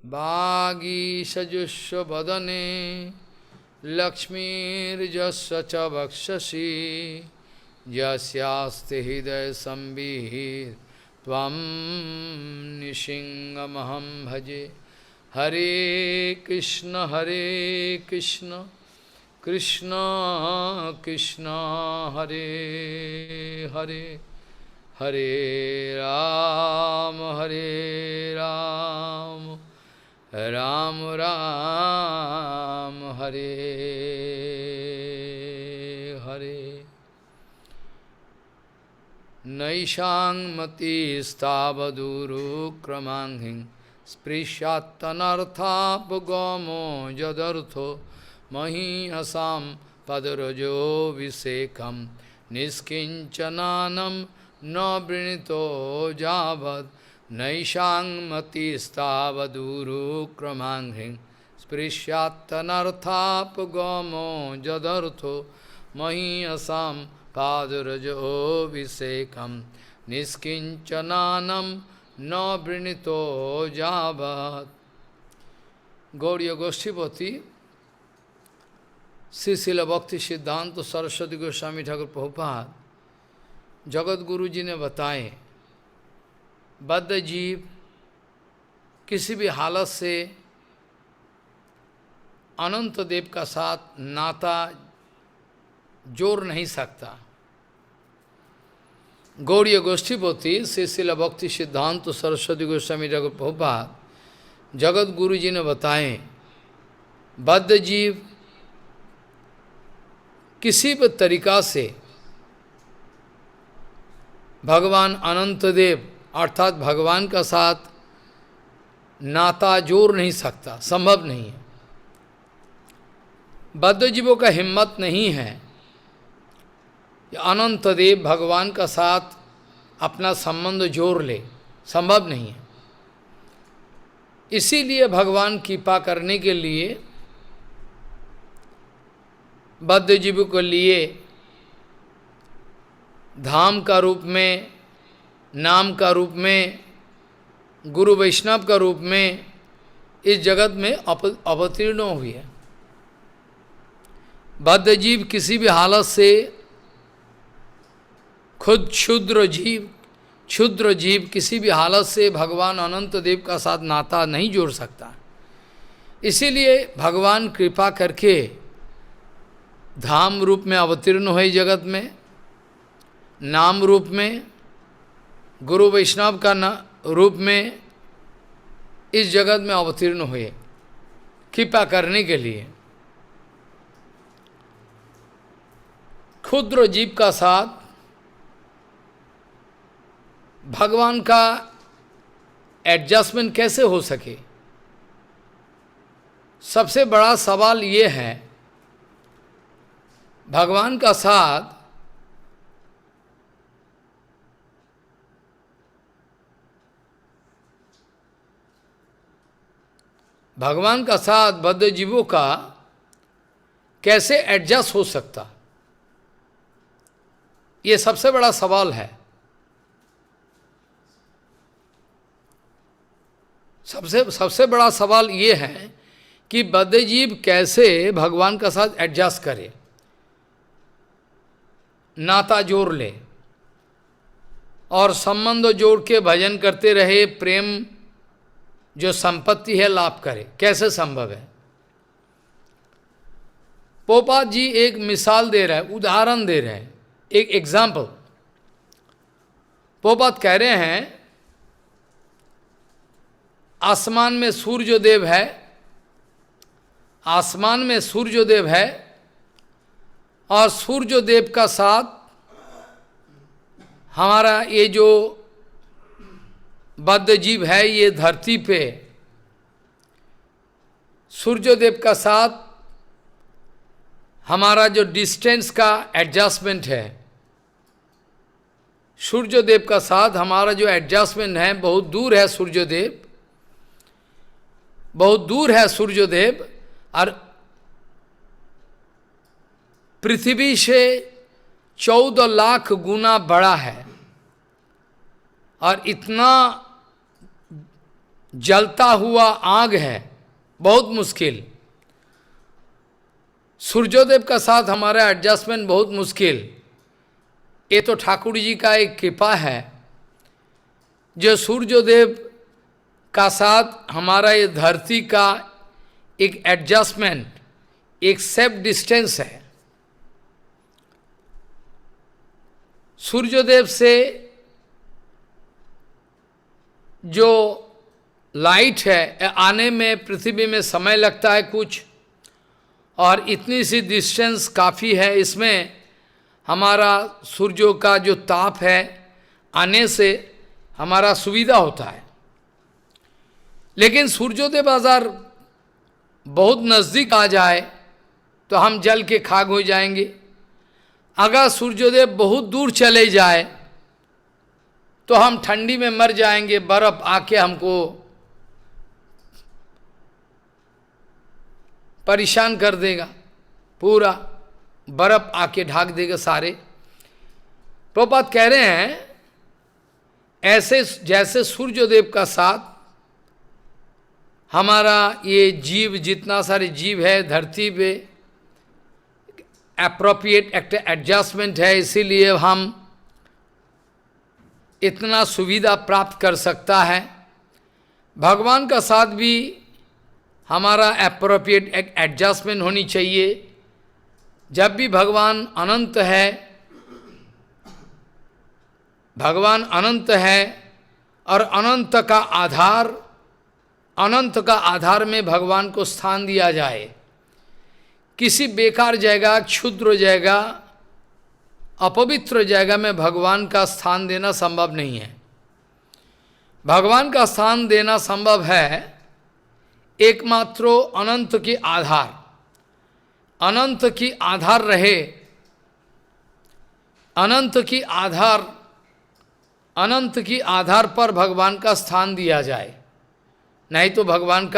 वागीषजुष्व वदने लक्ष्मीर्यस्य च वक्षसि यस्यास्ति हृदय संविहित त्वं निशिंगमहं भजे। हरे कृष्ण कृष्ण कृष्ण हरे हरे, हरे राम राम राम हरे हरे। नैषाङ्मतिस्तावदूरुक्रमाङ्घ्रिं स्पृश्यात्तनर्थापगमो यदर्थो महीयसां पदरजोऽभिषेकं निष्किञ्चनानं न वृणीतो यावत्। नैषाङ्मतिस्तावदूरुक्रमाङ्घ्रिं स्पृश्यात्तनर्थापगमो यदर्थो महीयसां पादरजोऽभिषेकं निष्किञ्चनानं न वृणीतो यावत्। गौड़ीय गोष्ठीपति श्री शिल भक्ति सिद्धांत सरस्वती गोस्वामी ठाकुर प्रभुपाद जगत गुरु जी ने बताए, बद्ध जीव किसी भी हालत से अनंत देव का साथ नाता जोड़ नहीं सकता। गौड़ीय गोष्ठीपति श्री शिल भक्ति सिद्धांत सरस्वती गोस्वामी ठाकुर प्रभुपाद जगत गुरु जी ने बताए, बद्ध जीव किसी भी तरीका से भगवान अनंत देव अर्थात भगवान का साथ नाता जोड़ नहीं सकता, संभव नहीं है। बद्ध जीवों का हिम्मत नहीं है अनंत देव भगवान का साथ अपना संबंध जोड़ ले, संभव नहीं है। इसीलिए भगवान कृपा करने के लिए बद्ध जीवों के लिए धाम का रूप में, नाम का रूप में, गुरु वैष्णव का रूप में इस जगत में अवतीर्ण हुई है। बद्ध जीव किसी भी हालत से खुद क्षुद्र जीव किसी भी हालत से भगवान अनंत देव का साथ नाता नहीं जोड़ सकता। इसीलिए भगवान कृपा करके धाम रूप में अवतीर्ण हुए जगत में, नाम रूप में, गुरु वैष्णव का रूप में इस जगत में अवतीर्ण हुए कृपा करने के लिए। क्षुद्र जीव का साथ भगवान का एडजस्टमेंट कैसे हो सके? सबसे बड़ा सवाल ये है, भगवान का साथ बद्ध जीवों का कैसे एडजस्ट हो सकता, ये सबसे बड़ा सवाल है। सबसे बड़ा सवाल ये है कि बद्ध जीव कैसे भगवान का साथ एडजस्ट करे, नाता जोड़ ले और संबंध जोड़ के भजन करते रहे, प्रेम जो संपत्ति है लाभ करे, कैसे संभव है? पोपाद जी एक मिसाल दे रहे हैं, उदाहरण दे रहे हैं, एक एग्जाम्पल। पोपाद कह रहे हैं, आसमान में सूर्यदेव है, आसमान में सूर्यदेव है और सूर्यदेव का साथ हमारा ये जो बद्ध जीव है, ये धरती पे सूर्यदेव का साथ हमारा जो डिस्टेंस का एडजस्टमेंट है, सूर्यदेव का साथ हमारा जो एडजस्टमेंट है, बहुत दूर है सूर्यदेव, बहुत दूर है सूर्यदेव, और पृथ्वी से 14 लाख गुना बड़ा है। और इतना जलता हुआ आग है, बहुत मुश्किल। सूर्योदेव का साथ हमारा एडजस्टमेंट बहुत मुश्किल। ये तो ठाकुर जी का एक कृपा है, जो सूर्योदेव का साथ हमारा ये धरती का एक एडजस्टमेंट, एक सेफ डिस्टेंस है। सूर्योदेव से जो लाइट है आने में पृथ्वी में समय लगता है कुछ, और इतनी सी डिस्टेंस काफ़ी है। इसमें हमारा सूर्यों का जो ताप है आने से हमारा सुविधा होता है। लेकिन सूर्योदय बाजार बहुत नज़दीक आ जाए तो हम जल के खाक हो जाएंगे। अगर सूर्योदय बहुत दूर चले जाए तो हम ठंडी में मर जाएंगे, बर्फ आके हमको परेशान कर देगा, पूरा बर्फ आके ढाक देगा सारे। प्रभुपाद कह रहे हैं ऐसे जैसे सूर्योदेव का साथ हमारा ये जीव, जितना सारे जीव है धरती पे, एप्रोप्रिएट एडजस्टमेंट है, इसीलिए हम इतना सुविधा प्राप्त कर सकता है। भगवान का साथ भी हमारा एप्रोप्रिएट एडजस्टमेंट होनी चाहिए। जब भी भगवान अनंत है, भगवान अनंत है और अनंत का आधार में भगवान को स्थान दिया जाए। किसी बेकार जगह, क्षुद्र जगह, अपवित्र जगह में भगवान का स्थान देना संभव नहीं है। भगवान का स्थान देना संभव है एकमात्र अनंत की आधार, अनंत की आधार रहे, अनंत की आधार पर भगवान का स्थान दिया जाए। नहीं तो भगवान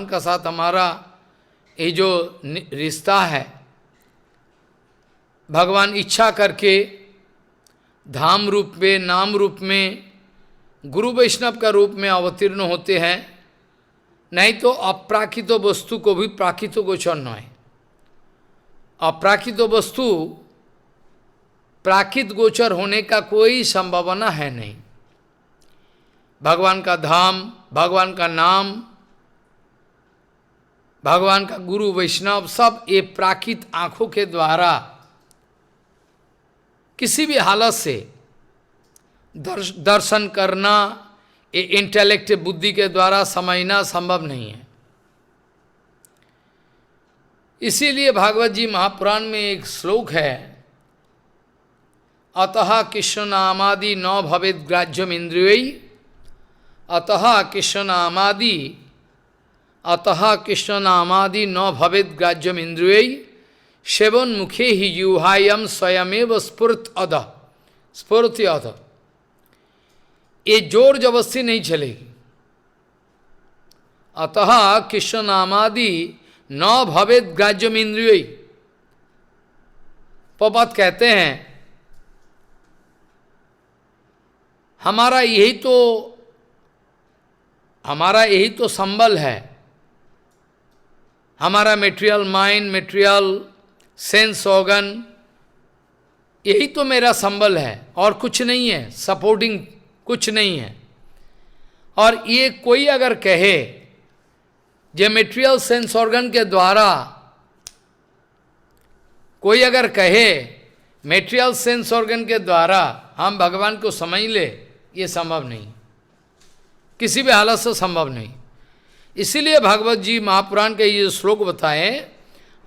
का साथ हमारा ये जो रिश्ता है, भगवान इच्छा करके धाम रूप में, नाम रूप में, गुरु वैष्णव का रूप में अवतीर्ण होते हैं। नहीं तो अप्राकृत वस्तु को भी प्राकृत गोचर न है। अप्राकृत वस्तु प्राकृत गोचर होने का कोई संभावना है नहीं। भगवान का धाम, भगवान का नाम, भगवान का गुरु वैष्णव सब ये प्राकृत आँखों के द्वारा किसी भी हालत से दर्शन करना, ये इंटेलेक्ट बुद्धि के द्वारा समझना संभव नहीं है। इसीलिए भागवत जी महापुराण में एक श्लोक है, अतः कृष्ण नामादि न भवेद ग्राह्यम इंद्रियै, अतः कृष्ण नामादि न भवेद ग्राह्यम इंद्रियै, सेवन मुखे ही युहायम स्वयमेव स्फुरति अध। ये जोर जबरदस्ती नहीं चलेगी। अतः कृष्ण नामादि न भवेद ग्राह्यम इंद्रियै। प्रभुपाद कहते हैं हमारा यही तो संबल है। हमारा material mind, material sense organ, यही तो मेरा संबल है और कुछ नहीं है, सपोर्टिंग कुछ नहीं है। और ये कोई अगर कहे जे मेटेरियल सेंस ऑर्गन के द्वारा, कोई अगर कहे मेटेरियल सेंस ऑर्गन के द्वारा हम भगवान को समझ ले, ये संभव नहीं, किसी भी हालत से संभव नहीं। इसीलिए भागवत जी महापुराण के ये श्लोक बताएं,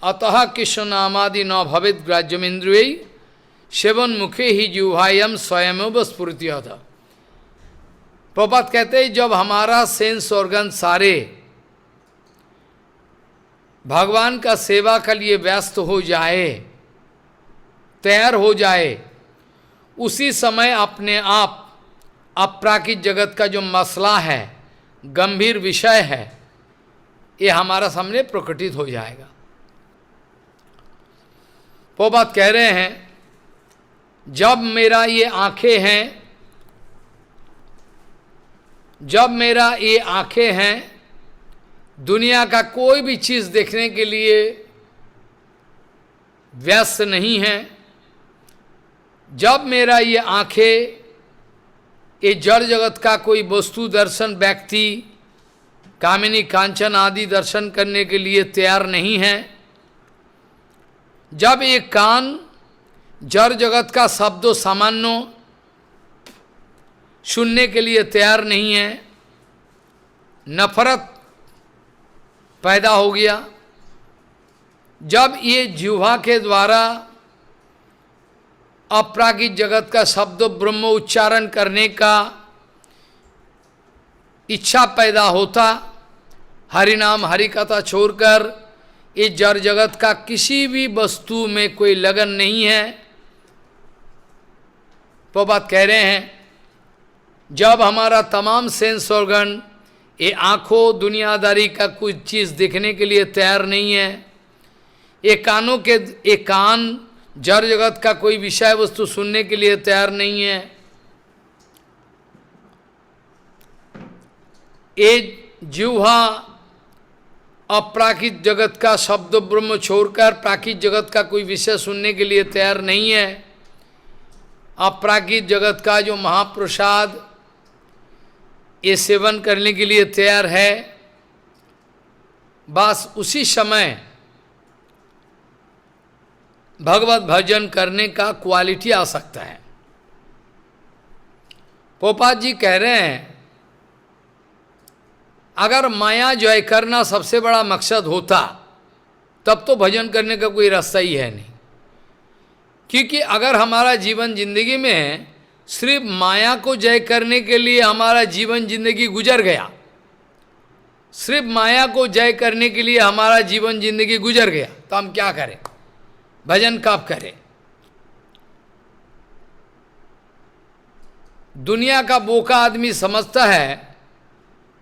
अतः कृष्ण नामादि न भवेद ग्राह्यम इंद्रियै, सेवन मुखे ही जिह्वायम स्वयमेव स्फुरति अध। प्रभुपाद कहते हैं जब हमारा सेंस ऑर्गन सारे भगवान का सेवा के लिए व्यस्त हो जाए, तैयार हो जाए, उसी समय अपने आप अपराकृत जगत का जो मसला है, गंभीर विषय है, ये हमारा सामने प्रकटित हो जाएगा। प्रभुपाद कह रहे हैं जब मेरा ये आंखें हैं, जब मेरा ये आंखें हैं दुनिया का कोई भी चीज देखने के लिए व्यस्त नहीं है, जब मेरा ये आंखें ये जड़ जगत का कोई वस्तु दर्शन व्यक्ति कामिनी कांचन आदि दर्शन करने के लिए तैयार नहीं है, जब ये कान जड़ जगत का शब्दों सामान्य सुनने के लिए तैयार नहीं है, नफरत पैदा हो गया, जब ये जिह्वा के द्वारा अपरागिक जगत का शब्द ब्रह्म उच्चारण करने का इच्छा पैदा होता, हरि नाम हरि कथा छोड़कर इस जड़ जगत का किसी भी वस्तु में कोई लगन नहीं है। वो बात कह रहे हैं, जब हमारा तमाम सेंस ऑर्गन ये आँखों दुनियादारी का कुछ चीज़ देखने के लिए तैयार नहीं है, ये कानों के ये कान जड़ जगत का कोई विषय वस्तु सुनने के लिए तैयार नहीं है, ये जिह्वा अपराकित जगत का शब्द ब्रह्म छोड़कर प्राकृत जगत का कोई विषय सुनने के लिए तैयार नहीं है, अपराकित जगत का जो महाप्रसाद ये सेवन करने के लिए तैयार है। बस उसी समय भगवत भजन करने का क्वालिटी आ सकता है। पोपात जी कह रहे हैं, अगर माया जय करना सबसे बड़ा मकसद होता तब तो भजन करने का कोई रास्ता ही है नहीं, क्योंकि अगर हमारा जीवन जिंदगी में सिर्फ माया को जय करने के लिए हमारा जीवन जिंदगी गुजर गया, सिर्फ माया को जय करने के लिए हमारा जीवन जिंदगी गुजर गया, तो हम क्या करें, भजन कब करें। दुनिया का बोका आदमी समझता है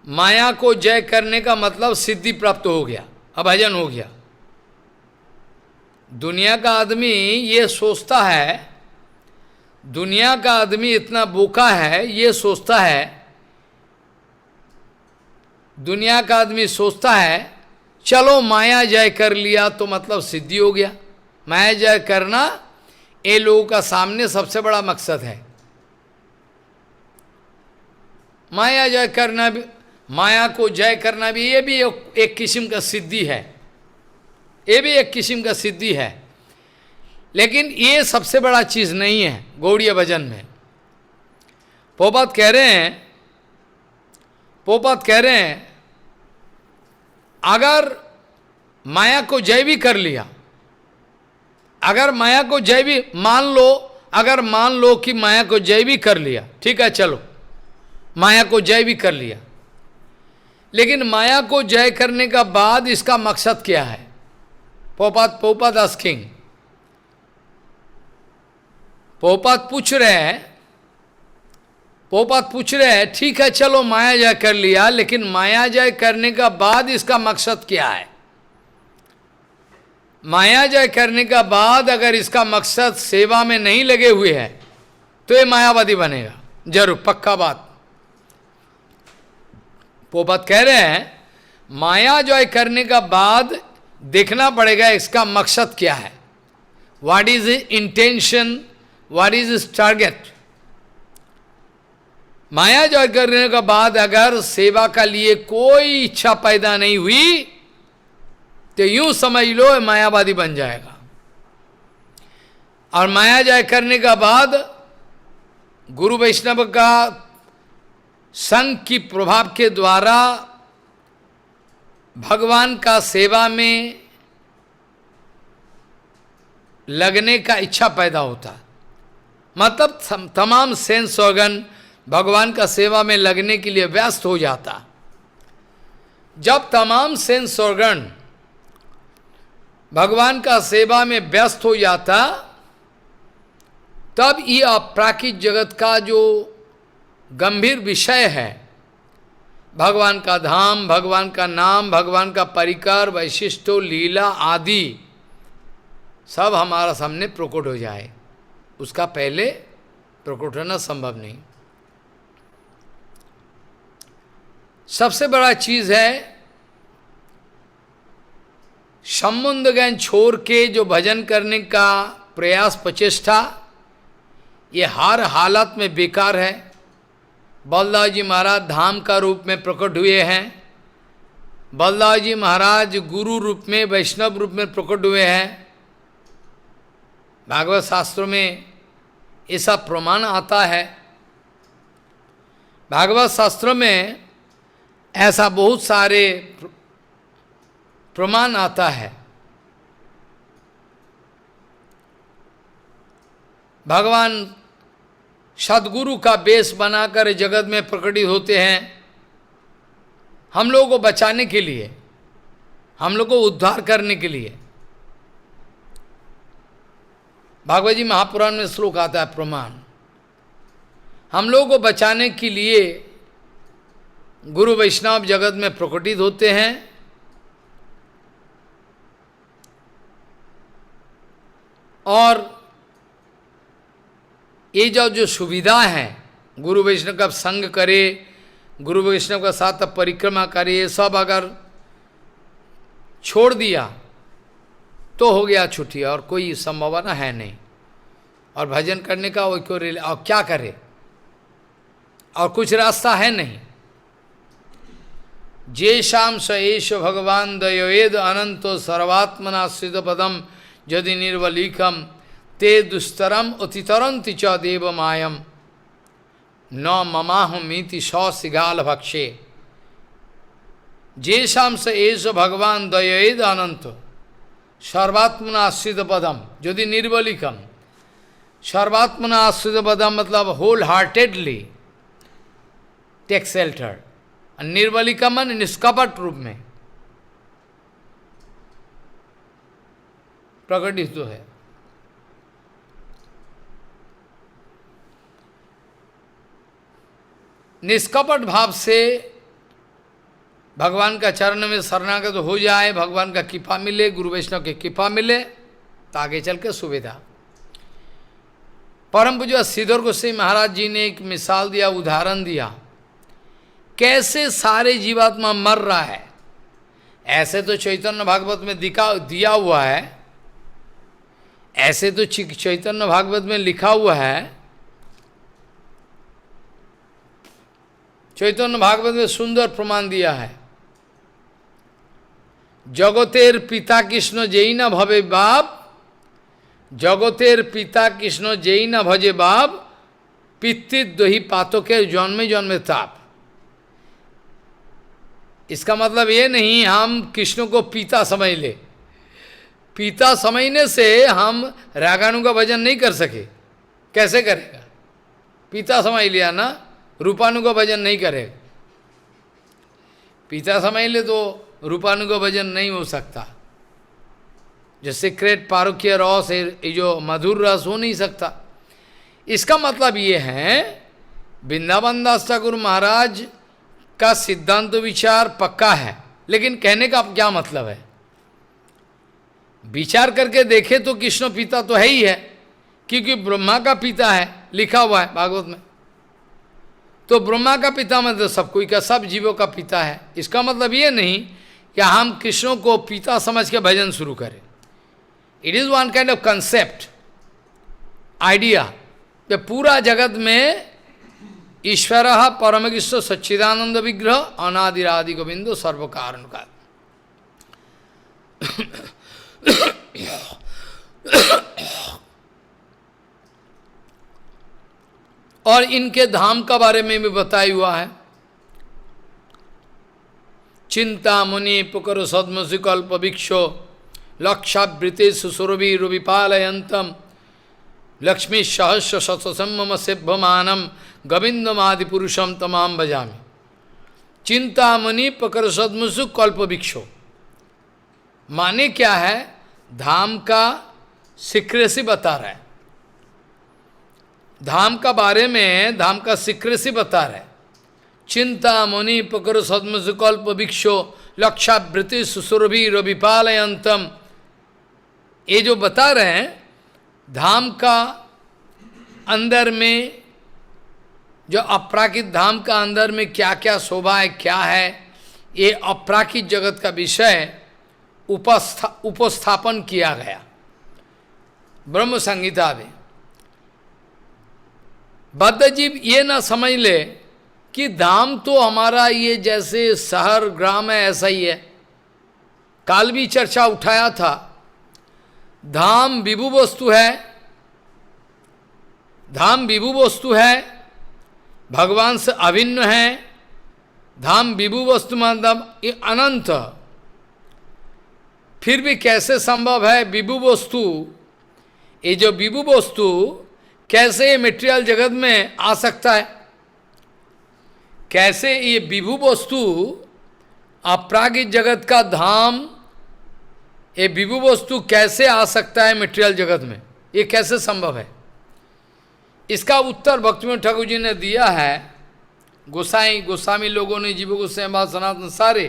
माया को जय करने का मतलब सिद्धि प्राप्त हो गया, अब भजन हो गया। दुनिया का आदमी ये सोचता है, दुनिया का आदमी इतना बोका है, ये सोचता है, दुनिया का आदमी सोचता है चलो माया जय कर लिया तो मतलब सिद्धि हो गया। माया जय करना ये लोगों का सामने सबसे बड़ा मकसद है। माया जय करना भी, माया को जय करना भी, ये भी एक किस्म का सिद्धि है, ये भी एक किस्म का सिद्धि है, लेकिन ये सबसे बड़ा चीज़ नहीं है गौड़ीय भजन में। पोपात कह रहे हैं, पोपात कह रहे हैं अगर माया को जय भी कर लिया, अगर माया को जय भी मान लो, अगर मान लो कि माया को जय भी कर लिया, ठीक है चलो माया को जय भी कर लिया, लेकिन माया को जय करने का बाद इसका मकसद क्या है। पोपात आस्किंग, पोपात पूछ रहे हैं ठीक है चलो माया जय कर लिया, लेकिन माया जय करने का बाद इसका मकसद क्या है। माया जय करने का बाद अगर इसका मकसद सेवा में नहीं लगे हुए हैं तो ये मायावादी बनेगा, जरूर पक्का बात। पोपात कह रहे हैं माया जय करने का बाद देखना पड़ेगा इसका मकसद क्या है, what is intention, what is is target. माया जय करने के बाद अगर सेवा का लिए कोई इच्छा पैदा नहीं हुई तो यूं समझ लो मायावादी बन जाएगा। और माया जय करने का बाद गुरु वैष्णव का संग की प्रभाव के द्वारा भगवान का सेवा में लगने का इच्छा पैदा होता, मतलब तमाम सेंस ऑर्गन भगवान का सेवा में लगने के लिए व्यस्त हो जाता। जब तमाम सेंस ऑर्गन भगवान का सेवा में व्यस्त हो जाता, तब ये अपराकित जगत का जो गंभीर विषय है, भगवान का धाम, भगवान का नाम, भगवान का परिकर, वैशिष्टो, लीला आदि सब हमारा सामने प्रकट हो जाए, उसका पहले प्रकट होना संभव नहीं। सबसे बड़ा चीज है संबंध ज्ञान छोड़ के जो भजन करने का प्रयास प्रचेष्टा, ये हर हालत में बेकार है। बलदाव जी महाराज धाम का रूप में प्रकट हुए हैं, बलदाव जी महाराज गुरु रूप में वैष्णव रूप में प्रकट हुए हैं। भागवत शास्त्रों में ऐसा प्रमाण आता है, भागवत शास्त्रों में ऐसा बहुत सारे प्रमाण आता है। भगवान सदगुरु का वेश बनाकर जगत में प्रकटित होते हैं हम लोगों को बचाने के लिए, हम लोग को उद्धार करने के लिए। भागवत जी महापुराण में श्लोक आता है प्रमाण, हम लोगों को बचाने के लिए गुरु वैष्णव जगत में प्रकटित होते हैं। और ये जो सुविधा है, गुरु वैष्णव का संग करे, गुरु वैष्णव का साथ परिक्रमा करे, ये सब अगर छोड़ दिया तो हो गया छुट्टी, और कोई संभावना है नहीं। और भजन करने का वो क्यों, और क्या करे, और कुछ रास्ता है नहीं। जे शाम स एष भगवान दयोवेद अनंतो सर्वात्मनाश्रित पदम यदि निर्वलीकम ते दुस्तरम अतितरंति च देव मायम न ममाहमीति सौसिगाल भक्षे। जे शाम स एष भगवान दयोवेद अनंतो सर्वात्मना आश्रित पदम यदि निर्वलिकम, सर्वात्मना आश्रित पदम मतलब होल हार्टेडली टेक शेल्टर, निर्वलिकम मन निष्कपट रूप में प्रकटित तो है। निष्कपट भाव से भगवान का चरण में शरणागत हो जाए, भगवान का कृपा मिले, गुरु वैष्णव की कृपा मिले, तो आगे चल के सुविधा। परम पूज्य श्रीधर गोस्वामी महाराज जी ने एक मिसाल दिया, उदाहरण दिया, कैसे सारे जीवात्मा मर रहा है। ऐसे तो चैतन्य भागवत में दिया हुआ है, ऐसे तो चैतन्य भागवत में लिखा हुआ है, चैतन्य भागवत में सुंदर प्रमाण दिया है। जगतेर पिता कृष्ण जेई न भवे बाप, जगतेर पिता कृष्ण जेई न भजे बाप, पित्तित दोही पातों के जन्मे जन्मे ताप। इसका मतलब ये नहीं हम कृष्ण को पिता समझ ले, पिता समझने से हम रागानु का भजन नहीं कर सके, कैसे करेगा? पिता समझ लिया ना, रूपानु का भजन नहीं करेगा। पिता समझ ले तो रूपानु का भजन नहीं हो सकता। जो सीक्रेट पारुक्य रस, ये जो मधुर रस हो नहीं सकता। इसका मतलब ये है वृंदावन दास ठाकुर महाराज का सिद्धांत विचार पक्का है, लेकिन कहने का क्या मतलब है? विचार करके देखे तो कृष्ण पिता तो है ही है, क्योंकि ब्रह्मा का पिता है, लिखा हुआ है भागवत में। तो ब्रह्मा का पिता मतलब सब कोई का, सब जीवों का पिता है। इसका मतलब ये नहीं कि हम कृष्ण को पिता समझ के भजन शुरू करें। It is one kind of concept, idea, कि पूरा जगत में ईश्वर परमकृष्ण सच्चिदानंद विग्रह अनादिरादि गोविंदो सर्व कारण का। और इनके धाम का बारे में भी बताया हुआ है। चिंता मुनि पुकर सद्मसिकल्प भिक्षो लक्षावृते सुसुरभि रुविपालयंतम लक्ष्मी सहस्र शतसम्मम सेभ्यमानम गोविंदमादि पुरुषम तमाम भजामि। चिंता मुनि पुकर सद्मसु कल्प भिक्षो माने क्या है? धाम का सीक्रेसी बता रहा है, धाम का बारे में धाम का सीक्रेसी बता रहे। चिंता मुनि पकर सद्मसुकल्प भिक्षो लक्षावृत्ति सुसुरभि रविपालयंतम, ये जो बता रहे हैं धाम का अंदर में जो अपराकित धाम का अंदर में क्या क्या शोभा है, क्या है, ये अपराकित जगत का विषय उपस्थापन किया गया ब्रह्म संहिता में। बद्धजीव ये ना समझ ले कि धाम तो हमारा ये जैसे शहर ग्राम है ऐसा ही है। काल भी चर्चा उठाया था, धाम विभु वस्तु है, धाम विभु वस्तु है, भगवान से अभिन्न है। धाम विभु वस्तु मतलब ये अनंत, फिर भी कैसे संभव है विभु वस्तु, ये जो विभु वस्तु कैसे ये मेटेरियल जगत में आ सकता है, कैसे ये विभु वस्तु अपरागिक जगत का धाम, ये विभु वस्तु कैसे आ सकता है मेटेरियल जगत में, ये कैसे संभव है? इसका उत्तर भक्तिविनोद ठाकुर जी ने दिया है। गोस्वामी लोगों ने, जीव गोस्वामी सनातन सारे,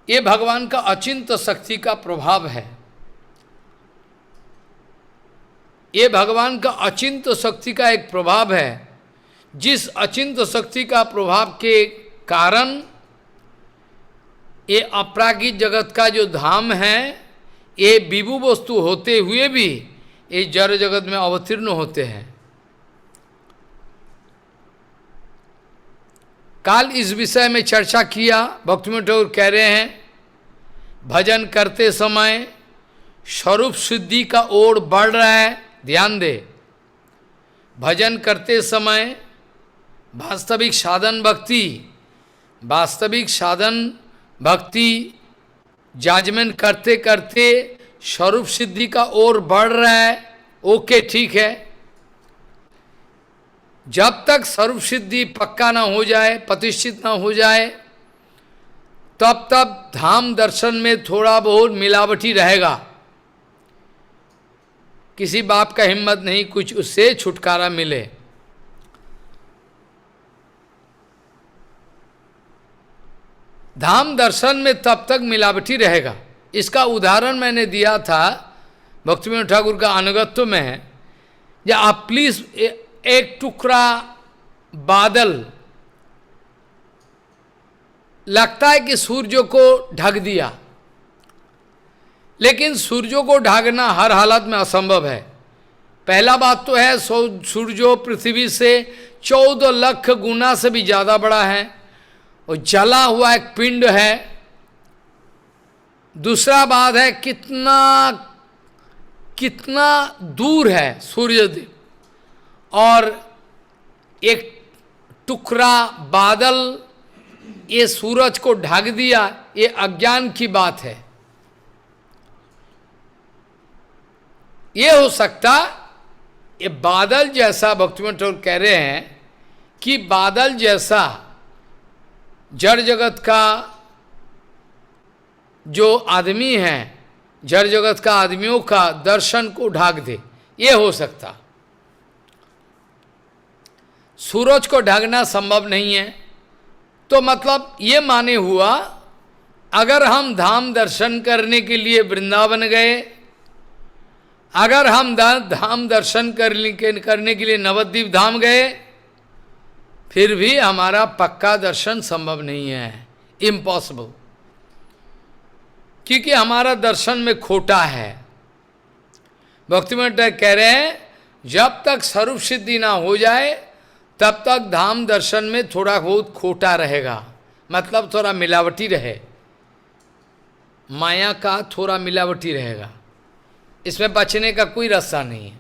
ये भगवान का अचिंत शक्ति का प्रभाव है। ये भगवान का अचिंत शक्ति का एक प्रभाव है, जिस अचिंत शक्ति का प्रभाव के कारण ये अपरागिक जगत का जो धाम है, ये विभु वस्तु होते हुए भी ये जड़ जगत में अवतीर्ण होते हैं। काल इस विषय में चर्चा किया। भक्तिविनोद ठाकुर कह रहे हैं, भजन करते समय स्वरूप सिद्धि का ओर बढ़ रहा है, ध्यान दे। भजन करते समय वास्तविक साधन भक्ति जजमेंट करते करते स्वरूप सिद्धि का ओर बढ़ रहा है, ओके ठीक है। जब तक स्वरूप सिद्धि पक्का ना हो जाए, प्रतिष्ठित ना हो जाए, तब तक धाम दर्शन में थोड़ा बहुत मिलावटी रहेगा। किसी बाप का हिम्मत नहीं कुछ उससे छुटकारा मिले। धाम दर्शन में तब तक मिलावटी रहेगा। इसका उदाहरण मैंने दिया था भक्तिविनोद ठाकुर का अनुगत्य में। या आप प्लीज एक टुकड़ा बादल लगता है कि सूर्य को ढक दिया, लेकिन सूर्य को ढकना हर हालत में असंभव है। पहला बात तो है सूर्य पृथ्वी से 14 लाख गुना से भी ज्यादा बड़ा है और जला हुआ एक पिंड है। दूसरा बात है कितना दूर है सूर्यदेव, और एक टुकड़ा बादल ये सूरज को ढक दिया, ये अज्ञान की बात है। ये हो सकता ये बादल जैसा, भक्तिविनोद ठाकुर कह रहे हैं कि बादल जैसा जड़ जगत का जो आदमी है, जड़ जगत का आदमियों का दर्शन को ढाक दे, ये हो सकता। सूरज को ढकना संभव नहीं है। तो मतलब ये माने हुआ, अगर हम धाम दर्शन करने के लिए वृंदावन गए, अगर हम धाम दर्शन करने के लिए नवद्वीप धाम गए, फिर भी हमारा पक्का दर्शन संभव नहीं है, इम्पॉसिबल। क्योंकि हमारा दर्शन में खोटा है। भक्तिविनोद ठाकुर कह रहे हैं, जब तक स्वरूप सिद्धि ना हो जाए तब तक धाम दर्शन में थोड़ा बहुत खोटा रहेगा, मतलब थोड़ा मिलावटी रहे, माया का थोड़ा मिलावटी रहेगा। इसमें बचने का कोई रास्ता नहीं है।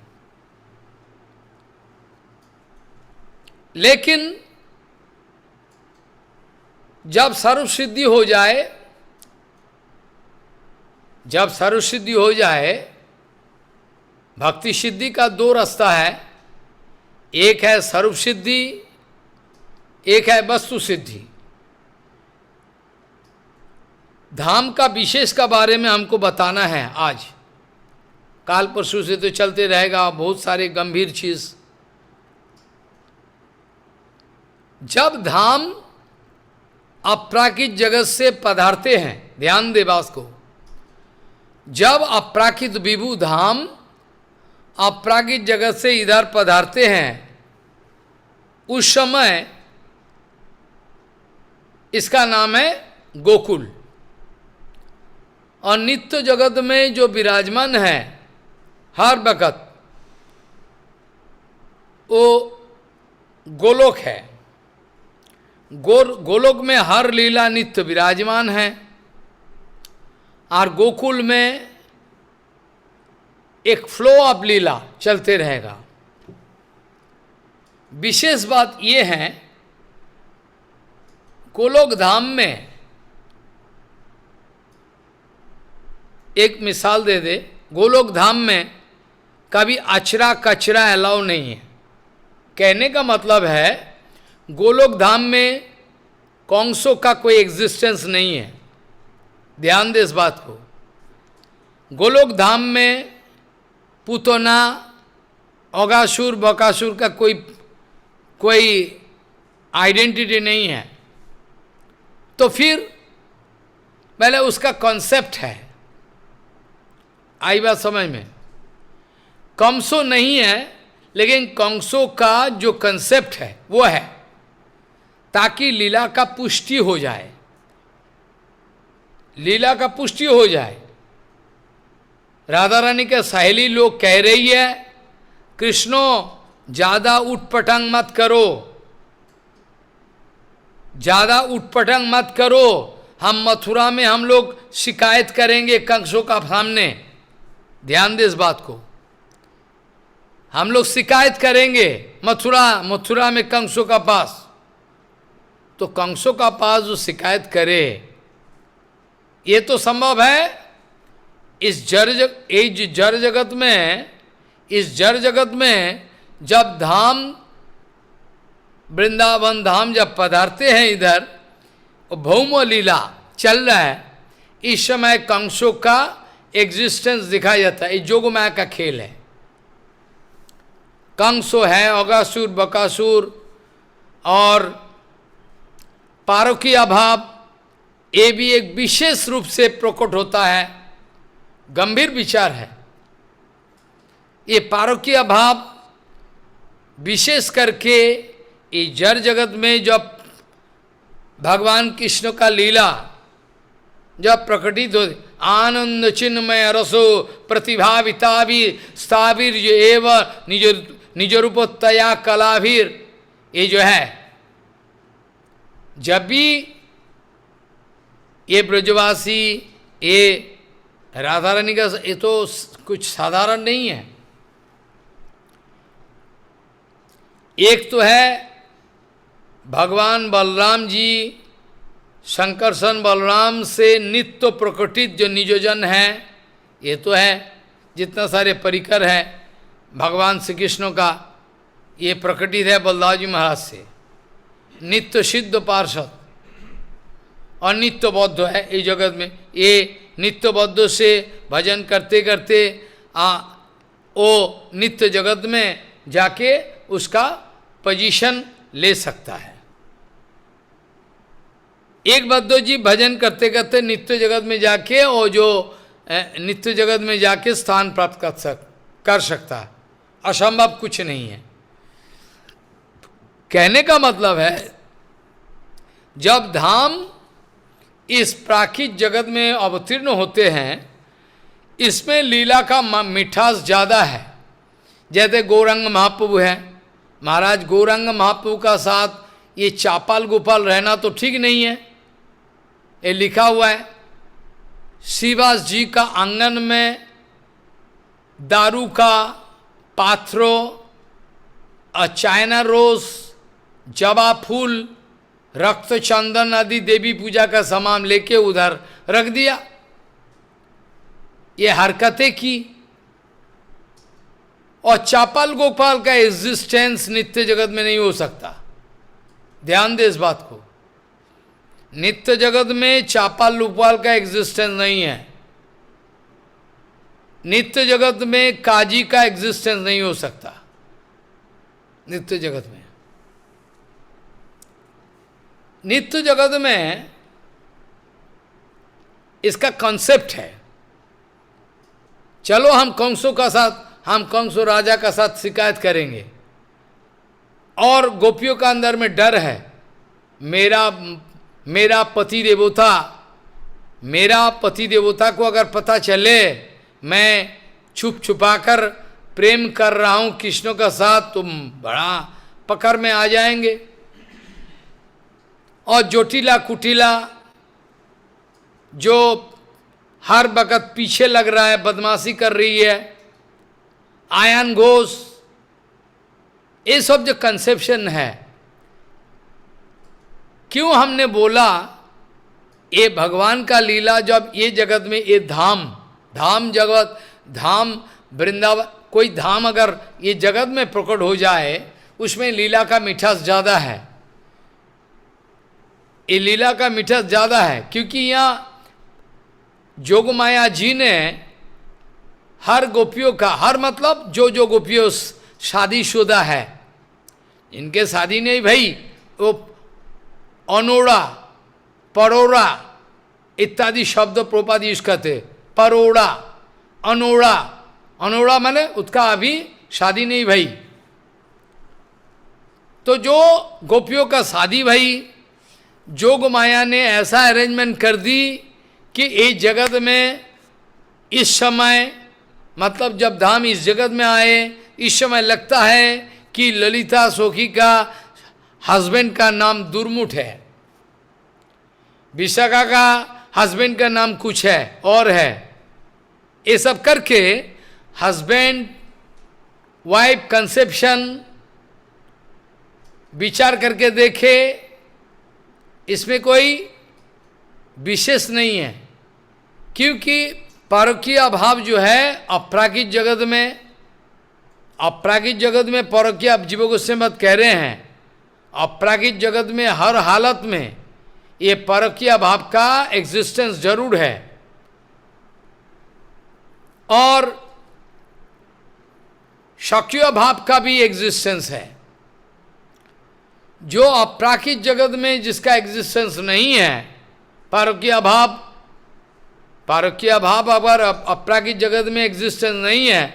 लेकिन जब सर्व सिद्धि हो जाए, जब सर्व सिद्धि हो जाए, भक्ति सिद्धि का दो रास्ता है। एक है सर्व सिद्धि, एक है वस्तु सिद्धि। धाम का विशेष का बारे में हमको बताना है आज, काल परसों से तो चलते रहेगा बहुत सारे गंभीर चीज। जब धाम अपराकित जगत से पधारते हैं, ध्यान दे बात को, जब अपराकित विभु धाम अपरागिक जगत से इधर पधारते हैं, उस समय इसका नाम है गोकुल। और नित्य जगत में जो विराजमान है हर वक्त, वो गोलोक है। गोलोक में हर लीला नित्य विराजमान है, और गोकुल में एक फ्लो ऑफ लीला चलते रहेगा। विशेष बात यह है, गोलोक धाम में एक मिसाल दे दे, गोलोक धाम में कभी अचरा कचरा अलाउ नहीं है। कहने का मतलब है गोलोक धाम में कौंसों का कोई एग्जिस्टेंस नहीं है। ध्यान दे इस बात को। गोलोक धाम में पुतना, अगासुर, बकासुर का कोई आइडेंटिटी नहीं है। तो फिर पहले उसका कॉन्सेप्ट है, आई बात समझ में। कंसो नहीं है, लेकिन कंसों का जो कंसेप्ट है वो है, ताकि लीला का पुष्टि हो जाए, लीला का पुष्टि हो जाए। राधा रानी के सहेली लोग कह रही है, कृष्णो ज्यादा उठपटांग मत करो, ज्यादा उठपटांग मत करो, हम मथुरा में हम लोग शिकायत करेंगे कंसों का सामने। ध्यान दे इस बात को, हम लोग शिकायत करेंगे मथुरा में कंसों का पास। तो कंसों का पास जो शिकायत करे, ये तो संभव है इस जड़ जगत में, इस जड़ जगत में जब धाम वृंदावन धाम जब पधारते हैं इधर, भौम लीला चल रहा है, इस समय कंसों का एग्जिस्टेंस दिखाया जाता है। ये जोग माया का खेल है। कंसो है, अगासुर, बकासुर और पारकी अभाव, ये भी एक विशेष रूप से प्रकट होता है। गंभीर विचार है ये। पारकी अभाव विशेष करके ये जड़ जगत में जब भगवान कृष्ण का लीला जब प्रकटित हो, आनंद चिन्मय रसो प्रतिभाविताभि स्थाविर एव निज रूपोत्तया कलाभीर, ये जो है, जब भी ये ब्रजवासी, ये राधा रानी का, ये तो कुछ साधारण नहीं है। एक तो है भगवान बलराम जी, शंकरसन बलराम से नित्य प्रकटित जो निजोजन है, ये तो है। जितना सारे परिकर है भगवान श्री कृष्ण का, ये प्रकटित है बलदाव जी महाराज से। नित्य सिद्ध पार्षद और नित्य बौद्ध है इस जगत में। ये नित्य बौद्ध से भजन करते करते वो नित्य जगत में जाके उसका पोजीशन ले सकता है। एक बद्धो जी भजन करते करते नित्य जगत में जाके, और जो नित्य जगत में जाके स्थान प्राप्त कर सकता है। असंभव कुछ नहीं है। कहने का मतलब है, जब धाम इस प्राकृतिक जगत में अवतीर्ण होते हैं, इसमें लीला का मिठास ज़्यादा है। जैसे गौरंग महाप्रभु है, महाराज गौरंग महाप्रभु का साथ ये चापाल गोपाल रहना तो ठीक नहीं है। ये लिखा हुआ है, श्रीवास जी का आंगन में दारू का पात्रों, चाइना रोज, जबा फूल, रक्त चंदन आदि देवी पूजा का सामान लेके उधर रख दिया। ये हरकतें की। और चापाल गोपाल का एग्जिस्टेंस नित्य जगत में नहीं हो सकता। ध्यान दे इस बात को। नित्य जगत में चापाल गोपाल का एग्जिस्टेंस नहीं है। नित्य जगत में काजी का एग्जिस्टेंस नहीं हो सकता। नित्य जगत में, नित्य जगत में इसका कॉन्सेप्ट है। चलो हम कंसों का साथ हम कंस राजा का साथ शिकायत करेंगे। और गोपियों का अंदर में डर है, मेरा मेरा पति देवता को अगर पता चले मैं छुप छुपा कर प्रेम कर रहा हूं कृष्ण का साथ, तुम बड़ा पकड़ में आ जाएंगे। और जोटिला कुटिला जो हर वक्त पीछे लग रहा है, बदमाशी कर रही है, आयन घोष, ये सब जो कंसेप्शन है, क्यों हमने बोला ये भगवान का लीला, जब ये जगत में ये धाम जगत, धाम वृंदावन, कोई धाम अगर ये जगत में प्रकट हो जाए, उसमें लीला का मिठास ज्यादा है। ये लीला का मिठास ज्यादा है, क्योंकि यहाँ जोगमाया जी ने हर गोपियों का, हर मतलब जो गोपियों शादीशुदा है, इनके शादी नहीं भाई, वो अनोड़ा परोड़ा इत्यादि शब्द प्रोपाद यूज करते, परोड़ा अनोड़ा, अनोड़ा माने उसका अभी शादी नहीं भाई। तो जो गोपियों का शादी भाई, जोग माया ने ऐसा अरेंजमेंट कर दी कि इस जगत में इस समय, मतलब जब धाम इस जगत में आए, इस समय लगता है कि ललिता सखी का हस्बैंड का नाम दुर्मुठ है, विशाखा का हस्बैंड का नाम कुछ है और है। ये सब करके हस्बैंड वाइफ कंसेप्शन विचार करके देखे, इसमें कोई विशेष नहीं है, क्योंकि पारकीय भाव जो है अपराकित जगत में, अपराकित जगत में पारकीय जीव गोस्वामी कह रहे हैं, अपराकित जगत में हर हालत में ये पारकीय भाव का एग्जिस्टेंस जरूर है। और शक्य भाव का भी एग्जिस्टेंस है। जो अपराकित जगत में जिसका एग्जिस्टेंस नहीं है, पारकीय भाव अगर अपराकित जगत में एग्जिस्टेंस नहीं है,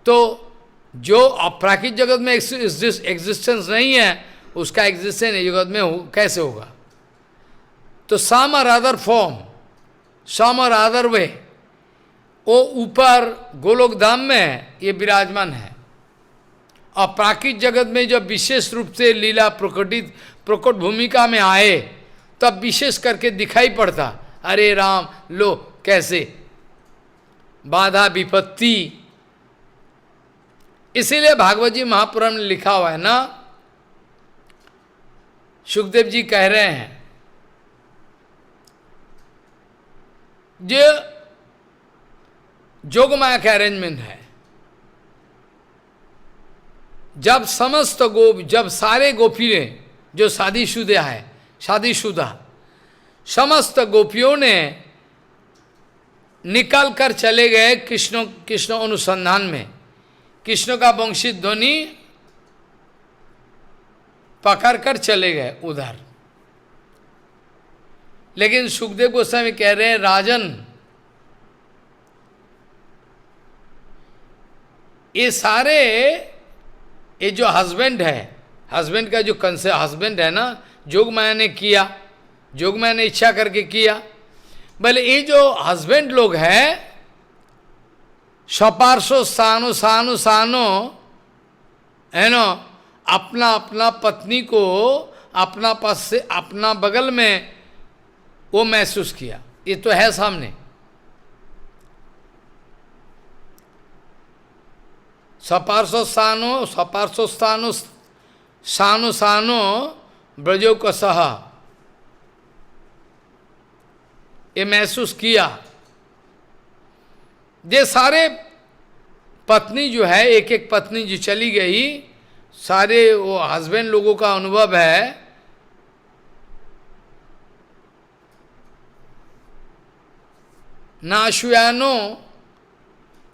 तो जो अपराकित जगत में एग्जिस्टेंस नहीं है, उसका एग्जिस्टेंस जगत में कैसे होगा? तो सम और अदर फॉर्म, सम और अदर वे, वो ऊपर गोलोक धाम में ये विराजमान है। और प्राकृतिक जगत में जब विशेष रूप से लीला प्रकट भूमिका में आए, तब विशेष करके दिखाई पड़ता, अरे राम लो कैसे बाधा विपत्ति। इसीलिए भागवत जी महापुराण में लिखा हुआ है ना, सुखदेव जी कह रहे हैं, जो जोगमाया का अरेंजमेंट है, जब समस्त जब सारे गोपी ने जो शादीशुदा है, शादीशुदा समस्त गोपियों ने निकल कर चले गए कृष्ण अनुसंधान में, कृष्ण का वंशी ध्वनि पकड़ कर चले गए उधर। लेकिन सुखदेव गोस्वामी कह रहे हैं, राजन ये सारे, ये जो हस्बैंड है, हस्बैंड का जो हस्बैंड है ना, जोगमाया ने किया, जोगमाया ने इच्छा करके किया। भले ये जो हस्बैंड लोग हैं, सपार्श्व सानो है ना, अपना अपना पत्नी को अपना पास से अपना बगल में वो महसूस किया, ये तो है सामने। सपार्श्व सानो ब्रजो को सहा, ये महसूस किया। ये सारे पत्नी जो है, एक एक पत्नी जो चली गई, सारे वो हस्बैंड लोगों का अनुभव है। ना अश्वयानो,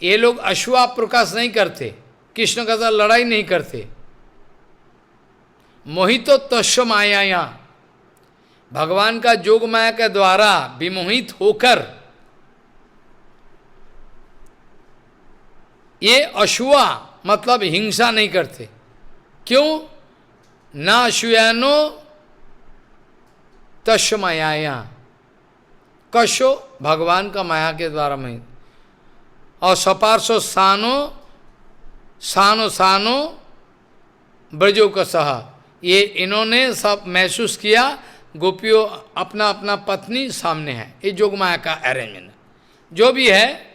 ये लोग अश्वा प्रकाश नहीं करते, कृष्ण का साथ लड़ाई नहीं करते। मोहितो तस्व माया, भगवान का जोग माया के द्वारा विमोहित होकर ये अशुआ मतलब हिंसा नहीं करते। क्यों? ना अशुयानो तस् माया, कशो भगवान का माया के द्वारा में, और सपार्शो सानो सानो सानो ब्रजो का सहा, ये इन्होंने सब महसूस किया गोपियों अपना अपना पत्नी सामने है। ये जोग माया का अरेंजमेंट जो भी है।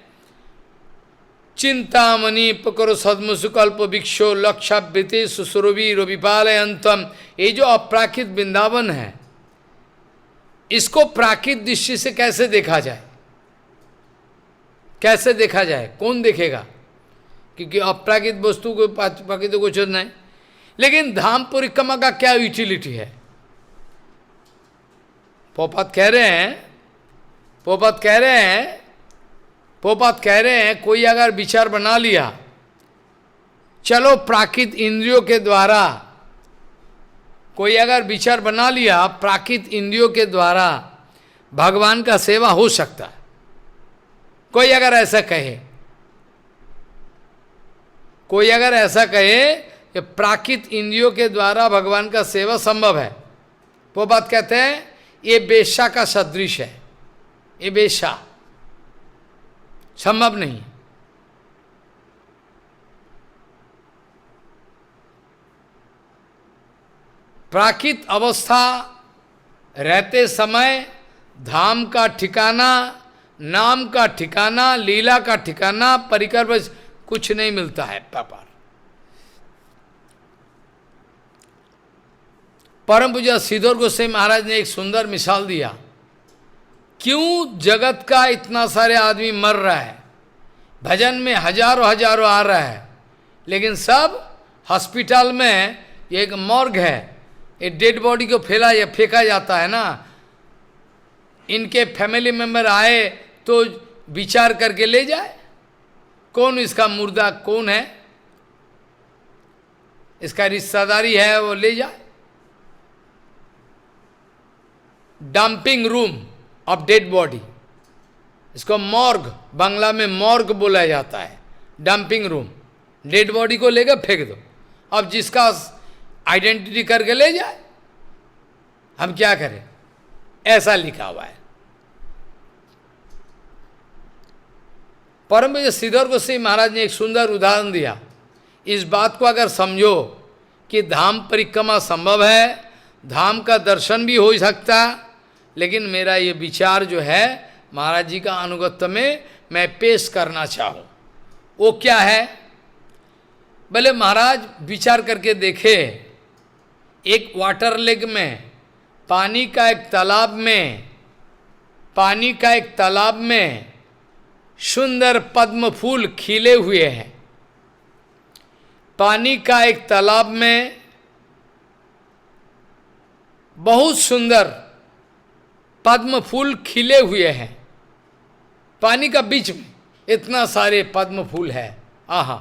चिंतामणि पकरो सदमुसुकल्प भिक्षो लक्षावृति सुसुरभि रविपालयंतम, ये जो अपराकृत वृंदावन है, इसको प्राकृत दृष्टि से कैसे देखा जाए? कैसे देखा जाए? कौन देखेगा? क्योंकि अपराकृत वस्तु को प्राकृत को छोड़ना है। लेकिन धाम परिक्रमा का क्या यूटिलिटी है? पोपत कह रहे हैं कोई अगर विचार बना लिया, चलो प्राकृत इंद्रियों के द्वारा, कोई अगर विचार बना लिया प्राकृत इंद्रियों के द्वारा भगवान का सेवा हो सकता है, कोई अगर ऐसा कहे, कोई अगर ऐसा कहे कि प्राकृत इंद्रियों के द्वारा भगवान का सेवा संभव है, वो बात कहते हैं ये बेश्या का सदृश है। ये बेश्या संभव नहीं। प्राकृत अवस्था रहते समय धाम का ठिकाना, नाम का ठिकाना, लीला का ठिकाना, परिकर बस कुछ नहीं मिलता है। पापा परम पूज्य श्रीधर गोस्वामी महाराज ने एक सुंदर मिसाल दिया। क्यों जगत का इतना सारे आदमी मर रहा है, भजन में हजारों हजारों आ रहा है, लेकिन सब हॉस्पिटल में एक मॉर्ग है, ये डेड बॉडी को फेंका जाता है ना। इनके फैमिली मेंबर आए तो विचार करके ले जाए, कौन इसका मुर्दा कौन है, इसका रिश्तेदारी है, वो ले जाए। Dumping room of dead body, इसको मॉर्ग, बांग्ला में मॉर्ग बोला जाता है। डंपिंग रूम, डेड बॉडी को लेकर फेंक दो, अब जिसका आइडेंटिटी करके ले जाए, हम क्या करें? ऐसा लिखा हुआ है। परम पूज्य श्रीधर गोस्वामी महाराज ने एक सुंदर उदाहरण दिया। इस बात को अगर समझो कि धाम परिक्रमा संभव है, धाम का दर्शन भी हो सकता, लेकिन मेरा ये विचार जो है महाराज जी का अनुगत्य में मैं पेश करना चाहूँ, वो क्या है? भले महाराज विचार करके देखे, एक वाटर लेक में, पानी का एक तालाब में, पानी का एक तालाब में सुंदर पद्म फूल खिले हुए हैं। पानी का एक तालाब में बहुत सुंदर पद्म फूल खिले हुए हैं। पानी का बीच में इतना सारे पद्म फूल है, आहा।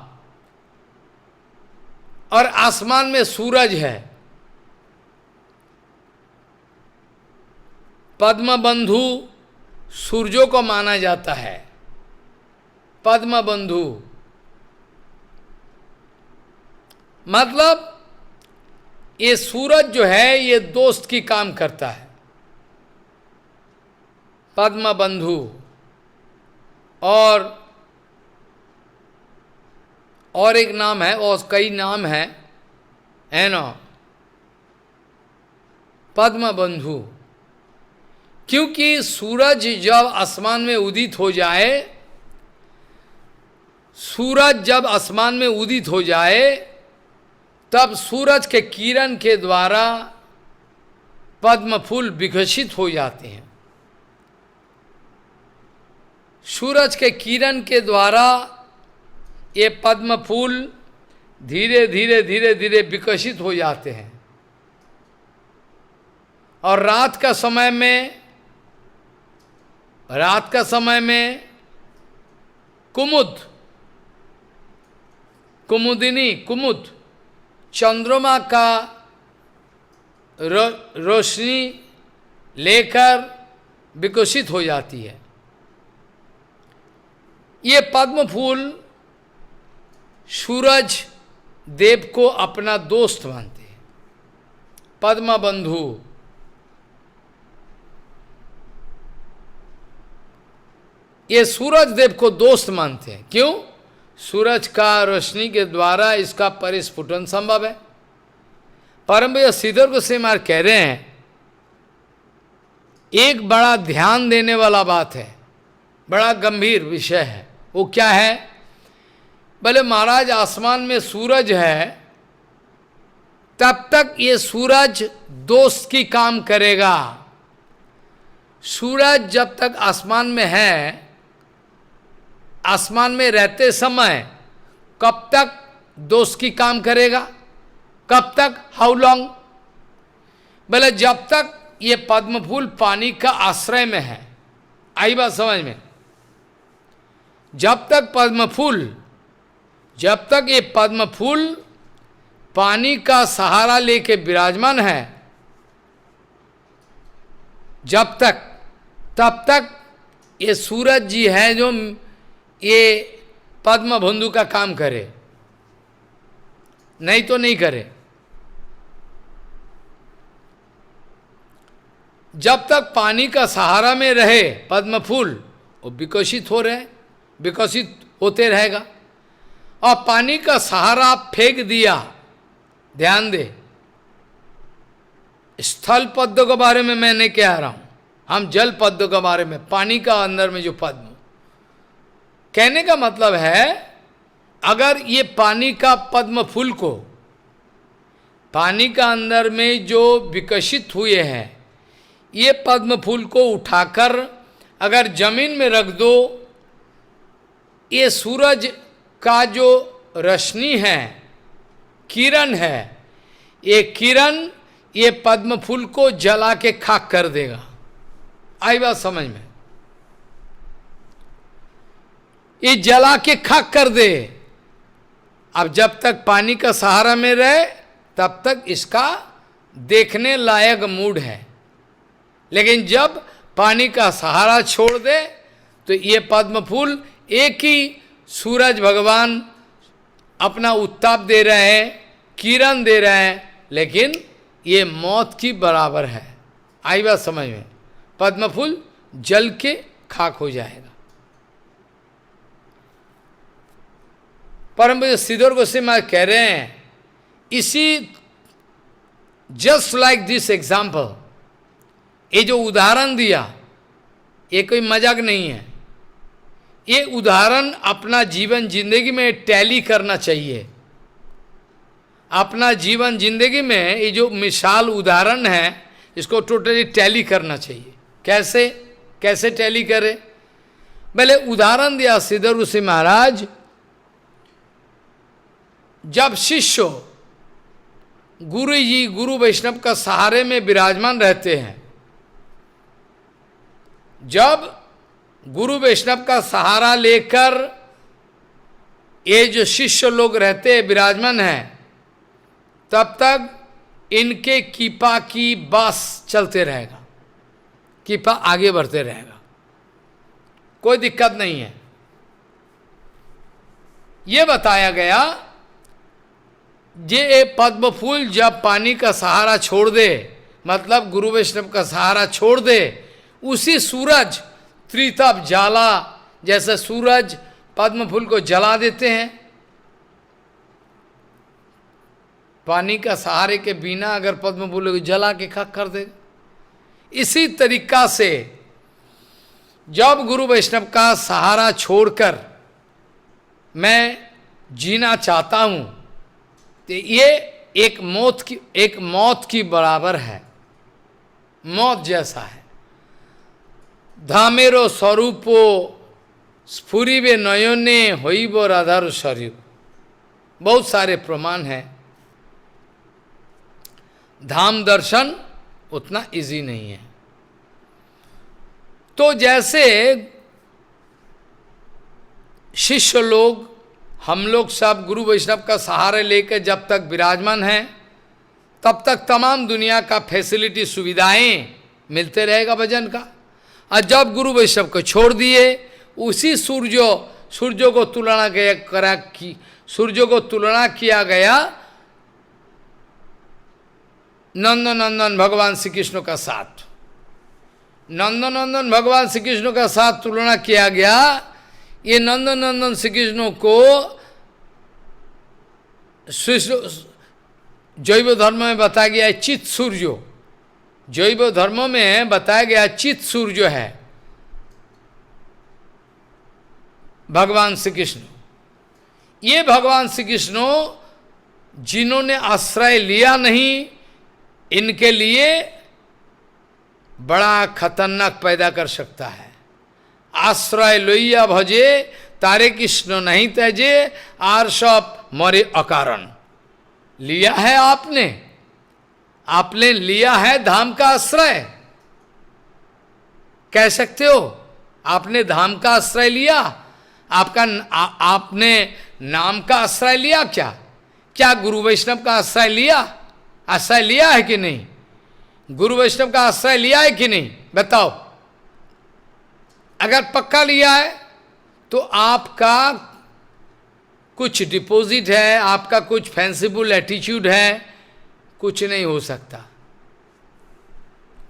और आसमान में सूरज है। पद्म बंधु सूरजों को माना जाता है। पद्म बंधु मतलब ये सूरज जो है ये दोस्त की काम करता है। पद्म बंधु और एक नाम है, और कई नाम है ना, पद्म बंधु। क्योंकि सूरज जब आसमान में उदित हो जाए, सूरज जब आसमान में उदित हो जाए, तब सूरज के किरण के द्वारा पद्म फूल विकसित हो जाते हैं। सूरज के किरण के द्वारा ये पद्म फूल धीरे धीरे धीरे धीरे विकसित हो जाते हैं। और रात का समय में कुमुद चंद्रमा का रोशनी लेकर विकसित हो जाती है। ये पद्म फूल सूरज देव को अपना दोस्त मानते हैं, पद्म बंधु। ये सूरज देव को दोस्त मानते हैं। क्यों? सूरज का रोशनी के द्वारा इसका परिस्फुटन संभव है। परम श्रीधर गोस्वामी महाराज कह रहे हैं, एक बड़ा ध्यान देने वाला बात है, बड़ा गंभीर विषय है। वो क्या है? बोले महाराज आसमान में सूरज है, तब तक ये सूरज दोस्त की काम करेगा। सूरज जब तक आसमान में है, आसमान में रहते समय कब तक दोस्त की काम करेगा? कब तक? How long? बोले जब तक ये पद्म फूल पानी का आश्रय में है। आई बात समझ में? जब तक ये पद्म फूल पानी का सहारा लेके विराजमान है, जब तक, तब तक ये सूरज जी है जो ये पद्म बंधु का काम करे, नहीं तो नहीं करे। जब तक पानी का सहारा में रहे पद्म फूल, वो विकसित हो रहे, विकसित होते रहेगा। और पानी का सहारा आप फेंक दिया, ध्यान दे, स्थल पद्म के बारे में मैं नहीं कह रहा हूं, हम जल पद्म के बारे में, पानी का अंदर में जो पद्म। कहने का मतलब है, अगर ये पानी का पद्म फूल को, पानी का अंदर में जो विकसित हुए हैं, ये पद्म फूल को उठाकर अगर जमीन में रख दो, ये सूरज का जो रोशनी है, किरण है, ये किरण ये पद्म फूल को जला के खाक कर देगा। आई बात समझ में? ये जला के खाक कर दे। अब जब तक पानी का सहारा में रहे तब तक इसका देखने लायक मूड है, लेकिन जब पानी का सहारा छोड़ दे तो ये पद्म फूल, एक ही सूरज भगवान अपना उत्ताप दे रहे हैं, किरण दे रहे हैं, लेकिन ये मौत की बराबर है। आई बात समझ में? पद्म फूल जल के खाक हो जाएगा। परम श्रीधर गोस्वामी महाराज कह रहे हैं, इसी जस्ट लाइक दिस एग्जाम्पल, ये जो उदाहरण दिया, ये कोई मजाक नहीं है। ये उदाहरण अपना जीवन जिंदगी में टैली करना चाहिए। अपना जीवन जिंदगी में ये जो मिसाल उदाहरण है, इसको टोटली टैली करना चाहिए। कैसे? कैसे टैली करे? पहले उदाहरण दिया श्रीधर गोस्वामी महाराज, जब शिष्य गुरु जी, गुरु वैष्णव का सहारे में विराजमान रहते हैं, जब गुरु वैष्णव का सहारा लेकर ये जो शिष्य लोग रहते हैं, विराजमान हैं, तब तक इनके कृपा की बस चलते रहेगा, कृपा आगे बढ़ते रहेगा, कोई दिक्कत नहीं है। ये बताया गया, ये पद्म फूल जब पानी का सहारा छोड़ दे, मतलब गुरु वैष्णव का सहारा छोड़ दे, उसी सूरज त्रितप जाला, जैसे सूरज पद्म फूल को जला देते हैं, पानी का सहारे के बिना अगर पद्म फूल को जला के खाक कर दे, इसी तरीका से जब गुरु वैष्णव का सहारा छोड़कर मैं जीना चाहता हूं, तो ये एक मौत की बराबर है, मौत जैसा है। धामेरो स्वरूपो स्फुरिबे नयने होइबो राधार शरीर, बहुत सारे प्रमाण हैं। धाम दर्शन उतना इजी नहीं है। तो जैसे शिष्य लोग, हम लोग सब गुरु वैष्णव का सहारा लेकर जब तक विराजमान हैं, तब तक तमाम दुनिया का फैसिलिटी, सुविधाएं मिलते रहेगा भजन का। और जब गुरु वैष्णव को छोड़ दिए, उसी सूर्यों को तुलना करा कि सूर्य को तुलना किया गया नंदनंदन भगवान श्री कृष्ण का साथ। नंदनंदन भगवान श्री कृष्ण का साथ तुलना किया गया। ये नंदनंदन श्री कृष्ण को जैव धर्म में बताया गया है चित सूर्य। जैव धर्म में बताया गया चित सूर्य है भगवान श्री कृष्ण। ये भगवान श्री कृष्ण जिन्होंने आश्रय लिया नहीं, इनके लिए बड़ा खतरनाक पैदा कर सकता है। आश्रय लोइया भजे तारे कृष्ण नहीं तजे, आर सब मरे अकारण। लिया है आपने, आपने लिया है धाम का आश्रय, कह सकते हो आपने धाम का आश्रय लिया। आपका आपने नाम का आश्रय लिया क्या? क्या गुरु वैष्णव का आश्रय लिया? आश्रय लिया है कि नहीं? गुरु वैष्णव का आश्रय लिया है कि नहीं? बताओ। अगर पक्का लिया है तो आपका कुछ डिपॉजिट है, आपका कुछ फैंसीफुल एटीट्यूड है, कुछ नहीं हो सकता,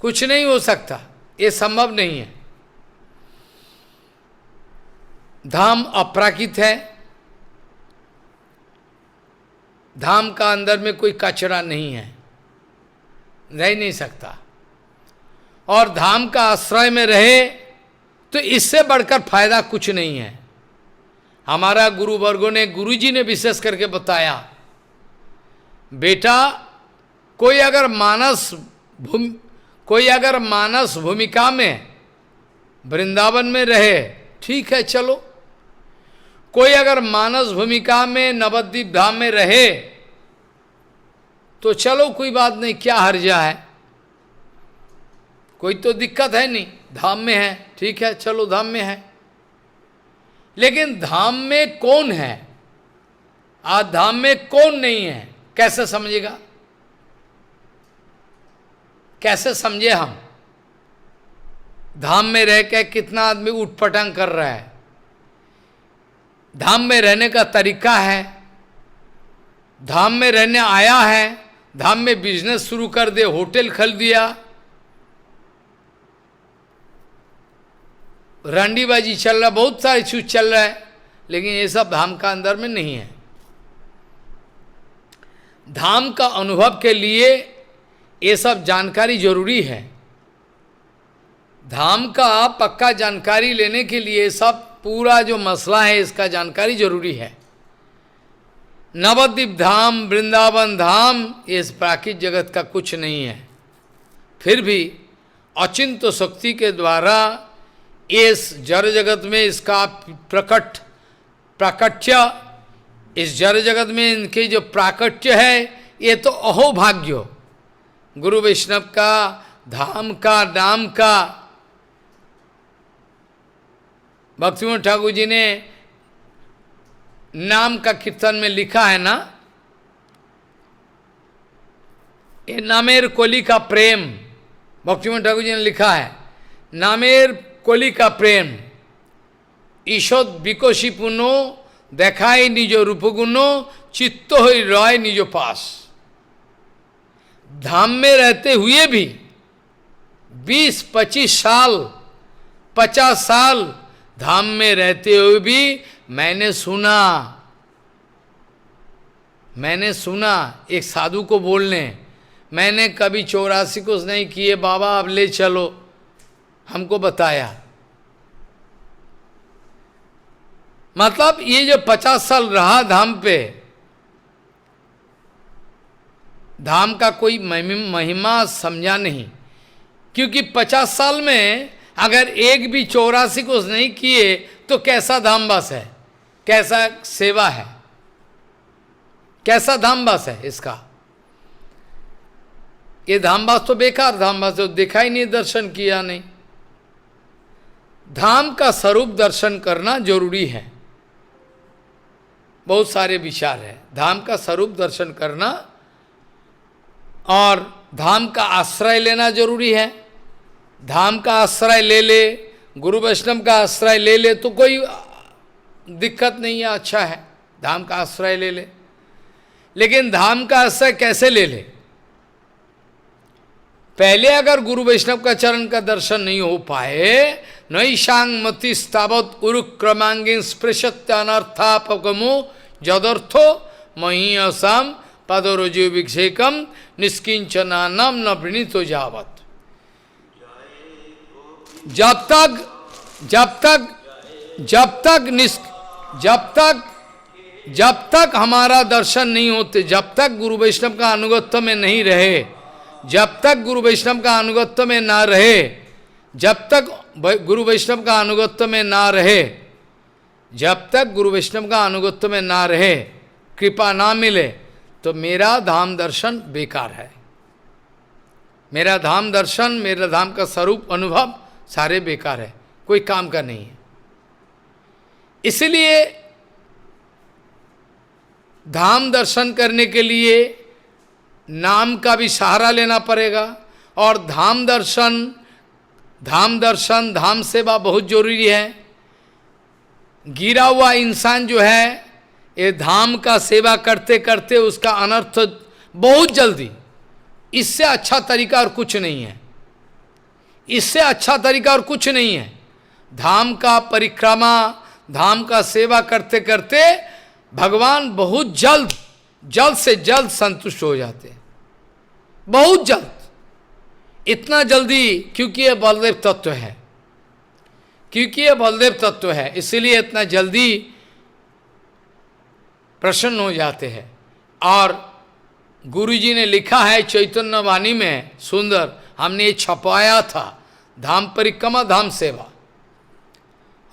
कुछ नहीं हो सकता, ये संभव नहीं है। धाम अपराकित है, धाम का अंदर में कोई कचरा नहीं है, रह नहीं सकता। और धाम का आश्रय में रहे तो इससे बढ़कर फायदा कुछ नहीं है। हमारा गुरु वर्गों ने, गुरु जी ने विशेष करके बताया, बेटा कोई अगर मानस भूमिका में वृंदावन में रहे, ठीक है चलो। कोई अगर मानस भूमिका में नवद्वीप धाम में रहे तो चलो, कोई बात नहीं, क्या हर्जा है, कोई तो दिक्कत है नहीं, धाम में है, ठीक है चलो धाम में है। लेकिन धाम में कौन है, आज धाम में कौन नहीं है, कैसे समझेगा? कैसे समझे हम? धाम में रह के कितना आदमी उठपटांग कर रहा है। धाम में रहने का तरीका है, धाम में रहने आया है, धाम में बिजनेस शुरू कर दे, होटल खोल दिया, रंडीबाजी चल रहा, बहुत सारे चीज चल रहा है, लेकिन ये सब धाम का अंदर में नहीं है। धाम का अनुभव के लिए ये सब जानकारी जरूरी है। धाम का पक्का जानकारी लेने के लिए सब पूरा जो मसला है इसका जानकारी जरूरी है। नवद्वीप धाम, वृंदावन धाम, इस प्राकृतिक जगत का कुछ नहीं है। फिर भी अचिंत शक्ति के द्वारा इस जड़ जगत में इसका प्राकट्य, इस जड़ जगत में इनके जो प्राकट्य है, ये तो अहोभाग्य गुरु वैष्णव का, धाम का, नाम का। भक्तिविनोद ठाकुर जी ने नाम का कीर्तन में लिखा है ना, ये नामेर कोली का प्रेम, भक्तिविनोद ठाकुर जी ने लिखा है, नामेर कोली का प्रेम, ईशोद बिकोशी पुनो देखाई निजो रूपगुनो, चित्त हो रॉय निजो पास। धाम में रहते हुए भी 20-25 साल, 50 साल धाम में रहते हुए भी मैंने सुना एक साधु को बोलने, मैंने कभी 84 कुछ नहीं किए बाबा, अब ले चलो, हमको बताया। मतलब ये जो 50 साल रहा धाम पे, धाम का कोई महिमा समझा नहीं, क्योंकि 50 साल में अगर एक भी 84 कुछ नहीं किए तो कैसा धामवास है, कैसा सेवा है, कैसा धामवास है इसका? ये धामवास तो बेकार धामवास, तो देखा ही नहीं, दर्शन किया नहीं। धाम का स्वरूप दर्शन करना जरूरी है। बहुत सारे विचार है, धाम का स्वरूप दर्शन करना और धाम का आश्रय लेना जरूरी है। धाम का आश्रय ले ले, गुरु वैष्णव का आश्रय ले ले तो कोई दिक्कत नहीं है, अच्छा है। धाम का आश्रय ले ले। लेकिन धाम का आश्रय कैसे ले ले? पहले अगर गुरु वैष्णव का चरण का दर्शन नहीं हो पाए, नैशांग मति स्थावत उरुक्रमांगिन स्पृशत्यानर्थापगमो जदर्थो मही असम पदरोजो विक्षेकम निष्किंचनानम न वृणीतो जावत। जब तक हमारा दर्शन नहीं होते, जब तक गुरु वैष्णव का अनुगत्य में नहीं रहे, जब तक गुरु वैष्णव का अनुगत्य में ना रहे, जब तक गुरु वैष्णव का अनुगत्य में ना रहे, जब तक गुरु वैष्णव का अनुगत्य में ना रहे, कृपा ना मिले, तो मेरा धाम दर्शन बेकार है। मेरा धाम दर्शन, मेरा धाम का स्वरूप अनुभव सारे बेकार है, कोई काम का नहीं है। इसलिए धाम दर्शन करने के लिए नाम का भी सहारा लेना पड़ेगा। और धाम दर्शन, धाम सेवा बहुत जरूरी है। गिरा हुआ इंसान जो है, ये धाम का सेवा करते करते उसका अनर्थ बहुत जल्दी, इससे अच्छा तरीका और कुछ नहीं है, इससे अच्छा तरीका और कुछ नहीं है। धाम का परिक्रमा, धाम का सेवा करते करते भगवान बहुत जल्द से जल्द संतुष्ट हो जाते हैं, बहुत जल्द, इतना जल्दी, क्योंकि यह बलदेव तत्व है, क्योंकि यह बलदेव तत्व है, इसीलिए इतना जल्दी प्रसन्न हो जाते हैं। और गुरुजी ने लिखा है चैतन्य वाणी में, सुंदर, हमने ये छपाया था, धाम परिक्रमा धाम सेवा।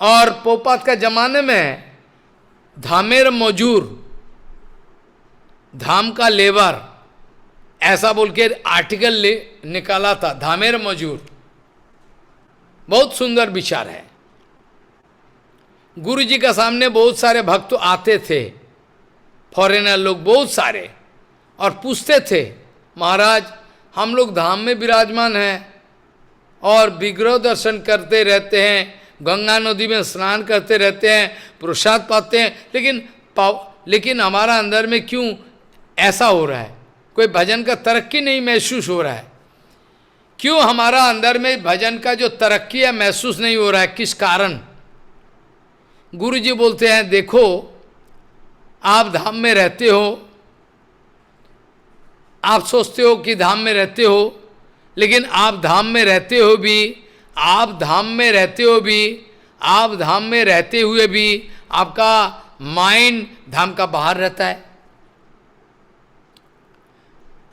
और पोपात का जमाने में धामेर मजूर, धाम का लेबर, ऐसा बोल के आर्टिकल निकाला था, धामेर मजूर। बहुत सुंदर विचार है। गुरु जी का सामने बहुत सारे भक्त आते थे, फॉरेनर लोग बहुत सारे, और पूछते थे, महाराज हम लोग धाम में विराजमान हैं और विग्रह दर्शन करते रहते हैं, गंगा नदी में स्नान करते रहते हैं, प्रसाद पाते हैं, लेकिन हमारा अंदर में क्यों ऐसा हो रहा है? कोई भजन का तरक्की नहीं महसूस हो रहा है। क्यों हमारा अंदर में भजन का जो तरक्की है महसूस नहीं हो रहा है? किस कारण? गुरु जी बोलते हैं, देखो आप धाम में रहते हो, आप सोचते हो कि धाम में रहते हो, लेकिन आप धाम में रहते हो भी, आप धाम में रहते हो भी, आप धाम में रहते हुए भी आपका माइंड धाम का बाहर रहता है।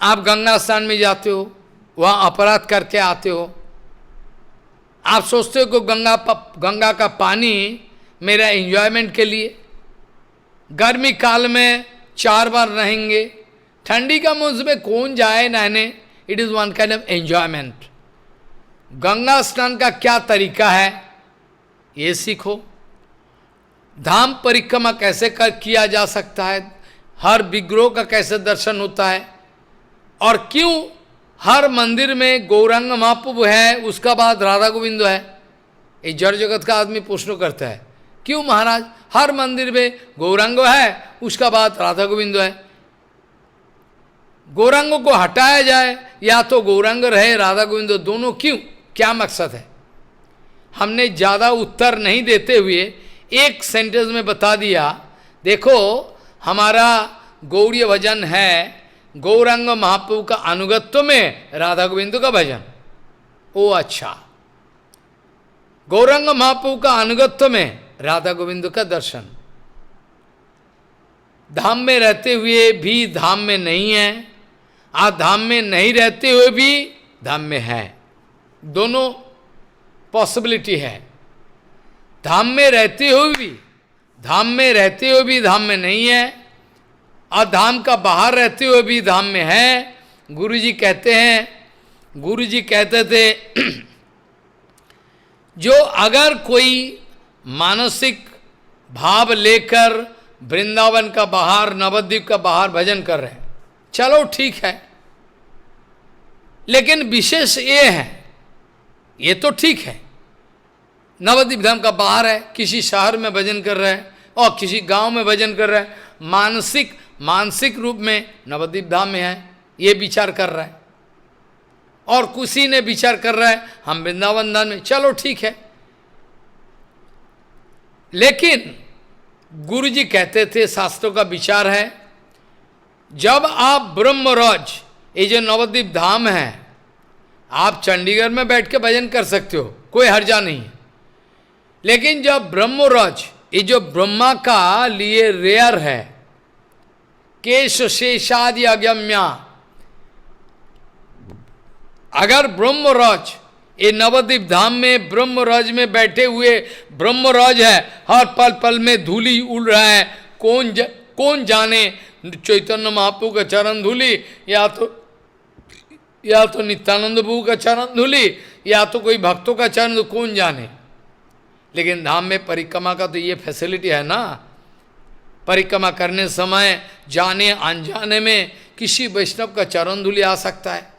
आप गंगा स्नान में जाते हो, वहाँ अपराध करके आते हो, आप सोचते हो कि गंगा का पानी मेरा एंजॉयमेंट के लिए, गर्मी काल में 4 बार रहेंगे, ठंडी का मौसम में कौन जाए नहाने, it is one kind of enjoyment. Ganga स्नान का क्या तरीका है ये सीखो। धाम परिक्रमा कैसे किया जा सकता है, हर विग्रह का कैसे दर्शन होता है, और क्यों हर मंदिर में गौरांग महाप्रभु है, उसका बाद राधा गोविंद है। ये जड़ जगत का आदमी प्रश्न करता है, क्यों महाराज हर मंदिर में गौरांग है, उसका बाद राधा गोविंद है? गौरांगों को हटाया जाए या तो गौरांग रहे, राधा गोविंद दोनों, क्यों? क्या मकसद है? हमने ज़्यादा उत्तर नहीं देते हुए एक सेंटेंस में बता दिया, देखो हमारा गौड़ीय भजन है, गौरांग महाप्रभु का अनुगत्य में राधा गोविंद का भजन। ओ अच्छा, गौरांग महाप्रभु का अनुगत्य में राधा गोविंद का दर्शन। धाम में रहते हुए भी धाम में नहीं है, आप धाम में नहीं रहते हुए भी धाम में है, दोनों पॉसिबिलिटी है। धाम में रहते हुए भी, धाम में रहते हुए भी धाम में नहीं है, और धाम का बाहर रहते हुए भी धाम में है। गुरुजी कहते हैं, गुरुजी कहते थे जो अगर कोई मानसिक भाव लेकर वृंदावन का बाहर, नवद्वीप का बाहर भजन कर रहे हैं, चलो ठीक है, लेकिन विशेष ये है, ये तो ठीक है, नवद्वीप धाम का बाहर है, किसी शहर में भजन कर रहे हैं और किसी गांव में भजन कर रहे हैं, मानसिक मानसिक रूप में नवद्वीप धाम में है, ये विचार कर रहा है। और किसी ने विचार कर रहा है हम वृंदावन धाम में, चलो ठीक है। लेकिन गुरु जी कहते थे, शास्त्रों का विचार है, जब आप ब्रह्मराज, ये जो नवद्वीप धाम है, आप चंडीगढ़ में बैठ के भजन कर सकते हो, कोई हर्जा नहीं है। लेकिन जब ब्रह्मराज, ये जो ब्रह्मा का लिए रेयर है, केश शेषादि अगम्या, अगर ब्रह्मराज ये नवद्वीप धाम में ब्रह्मराज में बैठे हुए ब्रह्मराज है, हर पल पल में धूली उड़ रहा है, कौन जाने चैतन्य महाप्रभु का चरण धूली, या तो नित्यानंद प्रभु का चरण धूली, या तो कोई भक्तों का चरण, कौन जाने। लेकिन धाम में परिक्रमा का तो ये फैसिलिटी है ना, परिक्रमा करने समय जाने अनजाने में किसी वैष्णव का चरण धूली आ सकता है।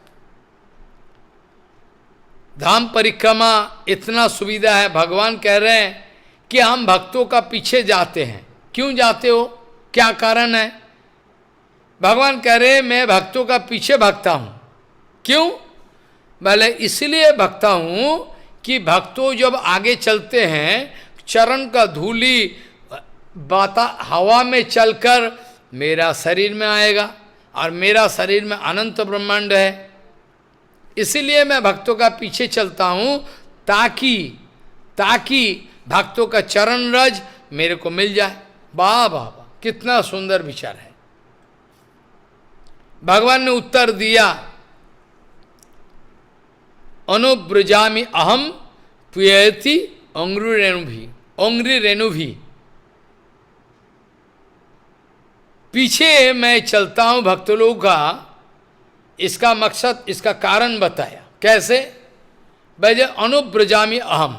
धाम परिक्रमा इतना सुविधा है। भगवान कह रहे हैं कि हम भक्तों का पीछे जाते हैं। क्यों जाते हो, क्या कारण है? भगवान कह रहे हैं मैं भक्तों का पीछे भागता हूं। क्यों? भले इसलिए भागता हूं कि भक्तों जब आगे चलते हैं, चरण का धूली हवा में चलकर मेरा शरीर में आएगा, और मेरा शरीर में अनंत ब्रह्मांड है। इसीलिए मैं भक्तों का पीछे चलता हूं, ताकि भक्तों का चरण रज मेरे को मिल जाए। वाह वाह वाह, कितना सुंदर विचार है। भगवान ने उत्तर दिया, अनुब्रजामि अहम प्रियति अंग्रि रेणु भी। पीछे मैं चलता हूं भक्त लोगों का, इसका मकसद, इसका कारण बताया। कैसे? भाई अनुब्रजामि अहम,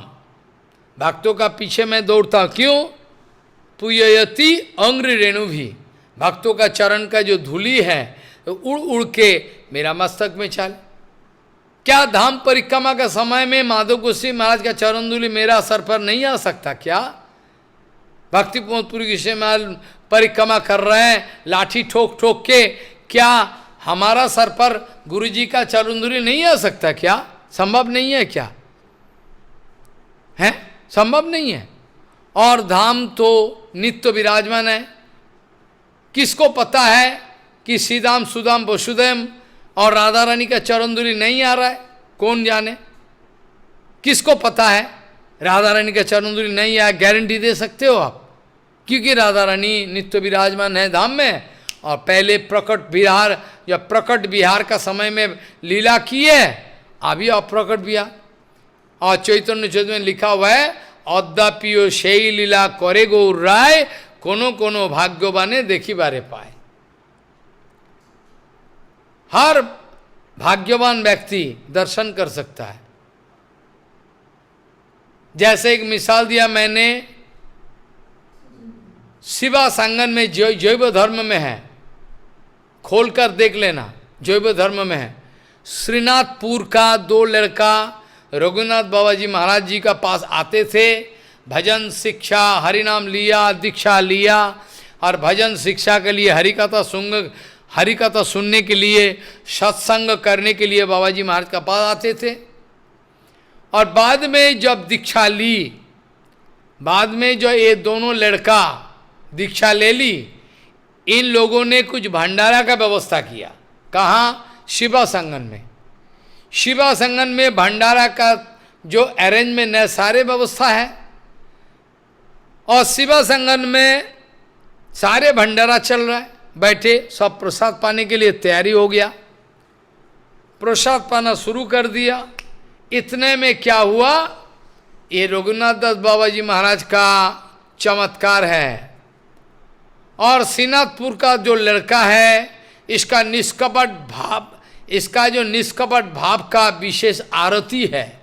भक्तों का पीछे मैं दौड़ता हूं। क्यों? पुयति अंग्रि रेणु भी, भक्तों का चरण का जो धूली है उड़ उड़ के मेरा मस्तक में चले। क्या धाम परिक्रमा का समय में माधव गोस्वामी महाराज का चरण धूली मेरा सर पर नहीं आ सकता? क्या भक्ति पुरी कृष्ण महाराज परिक्रमा कर रहे हैं लाठी ठोक ठोक के, क्या हमारा सर पर गुरु जी का चरण धूली नहीं आ सकता? क्या संभव नहीं है? क्या है? संभव नहीं है। और धाम तो नित्य विराजमान है। किसको पता है कि श्रीदाम सुदाम वसुदेव और राधा रानी का चरण धूली नहीं आ रहा है? कौन जाने, किसको पता है राधा रानी का चरण धूली नहीं आया? गारंटी दे सकते हो आप? क्योंकि राधा रानी नित्य विराजमान है धाम में, और पहले प्रकट विहार या प्रकट विहार का समय में लीला की है, अभी अप्रकट विहार। और चैतन्य चैतन्य में लिखा हुआ है, अद्यापियो সেই লীলা করে গৌর রায়, कोनो कोनो भाग्यवाने देखी बारे पाए। हर भाग्यवान व्यक्ति दर्शन कर सकता है। जैसे एक मिसाल दिया मैंने, शिवा सांगन में जैव धर्म में है, खोलकर देख लेना, जैव धर्म में है। श्रीनाथपुर का दो लड़का रघुनाथ बाबा जी महाराज जी का पास आते थे, भजन शिक्षा हरिनाम लिया, दीक्षा लिया, और भजन शिक्षा के लिए हरिकथा सुनने के लिए, सत्संग करने के लिए बाबा जी महाराज का पास आते थे। और बाद में जब दीक्षा ली, बाद में जो ये दोनों लड़का दीक्षा ले ली, इन लोगों ने कुछ भंडारा का व्यवस्था किया। कहाँ? शिवा संगन में। शिवा संगन में भंडारा का जो अरेंजमेंट है, सारे व्यवस्था है। और शिवा संगन में सारे भंडारा चल रहा है, बैठे सब प्रसाद पाने के लिए तैयारी हो गया, प्रसाद पाना शुरू कर दिया। इतने में क्या हुआ, ये रघुनाथ दास बाबा जी महाराज का चमत्कार है। और श्रीनाथपुर का जो लड़का है, इसका निष्कपट भाव, इसका जो निष्कपट भाव का विशेष आरती है।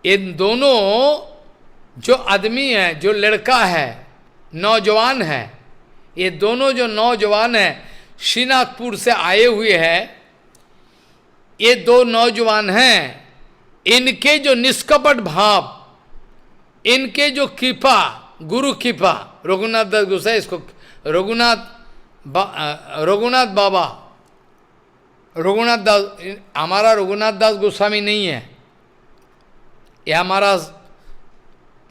इन दोनों जो आदमी है, जो लड़का है, नौजवान है, ये दोनों जो नौजवान है श्रीनाथपुर से आए हुए हैं, ये दो नौजवान हैं, इनके जो निष्कपट भाव, इनके जो कृपा, गुरु कृपा, रघुनाथ दास गोसाई इसको रघुनाथ बाबा, रघुनाथ दास, हमारा रघुनाथ दास गोस्वामी नहीं है, यह हमारा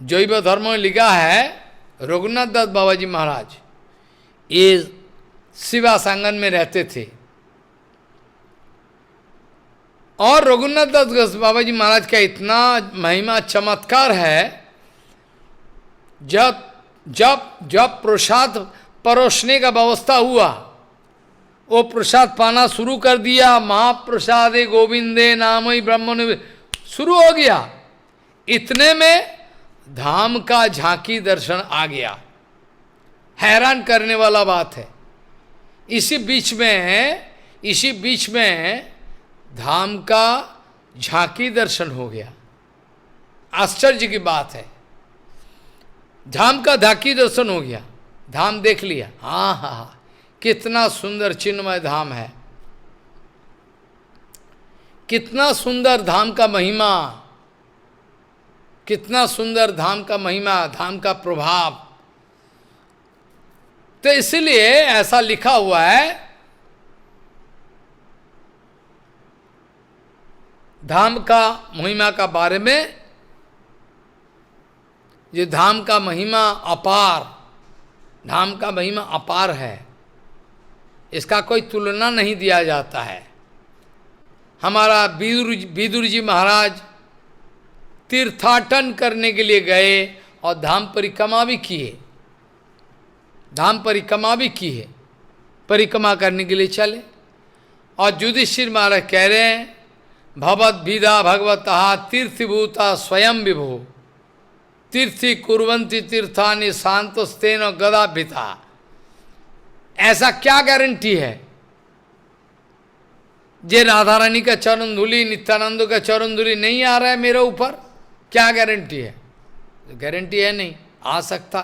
जैव धर्म में लिखा है रघुनाथ दास बाबा जी महाराज। ये शिवा सांगन में रहते थे। और रघुनाथ दास बाबा जी महाराज का इतना महिमा चमत्कार है, जब जब जब प्रसाद परोसने का व्यवस्था हुआ, वो प्रसाद पाना शुरू कर दिया, महाप्रसादे गोविंदे नामई ब्रह्मण शुरू हो गया। इतने में धाम का झांकी दर्शन आ गया। हैरान करने वाला बात है। इसी बीच में धाम का झांकी दर्शन हो गया। आश्चर्य की बात है, धाम का झांकी दर्शन हो गया, धाम देख लिया। हाँ हाँ हाँ, कितना सुंदर चिन्मय धाम है, कितना सुंदर धाम का महिमा, कितना सुंदर धाम का महिमा, धाम का प्रभाव। तो इसलिए ऐसा लिखा हुआ है, धाम का महिमा का बारे में, ये धाम का महिमा अपार, धाम का महिमा अपार है, इसका कोई तुलना नहीं दिया जाता है। हमारा विदुर जी महाराज तीर्थाटन करने के लिए गए और धाम परिक्रमा भी किए, धाम परिक्रमा भी की है, परिक्रमा करने के लिए चले। और युधिष्ठिर महाराज कह रहे हैं, भवद विदा भगवतः तीर्थभूता स्वयं विभो तीर्थी कुर्वन्ति तीर्थानि शांतस्तेन गदाभिता। ऐसा क्या गारंटी है जे राधा रानी का चरण धूलि, नित्यानंद का चरण धूलि नहीं आ रहा है मेरे ऊपर? क्या गारंटी है? गारंटी है नहीं, आ सकता।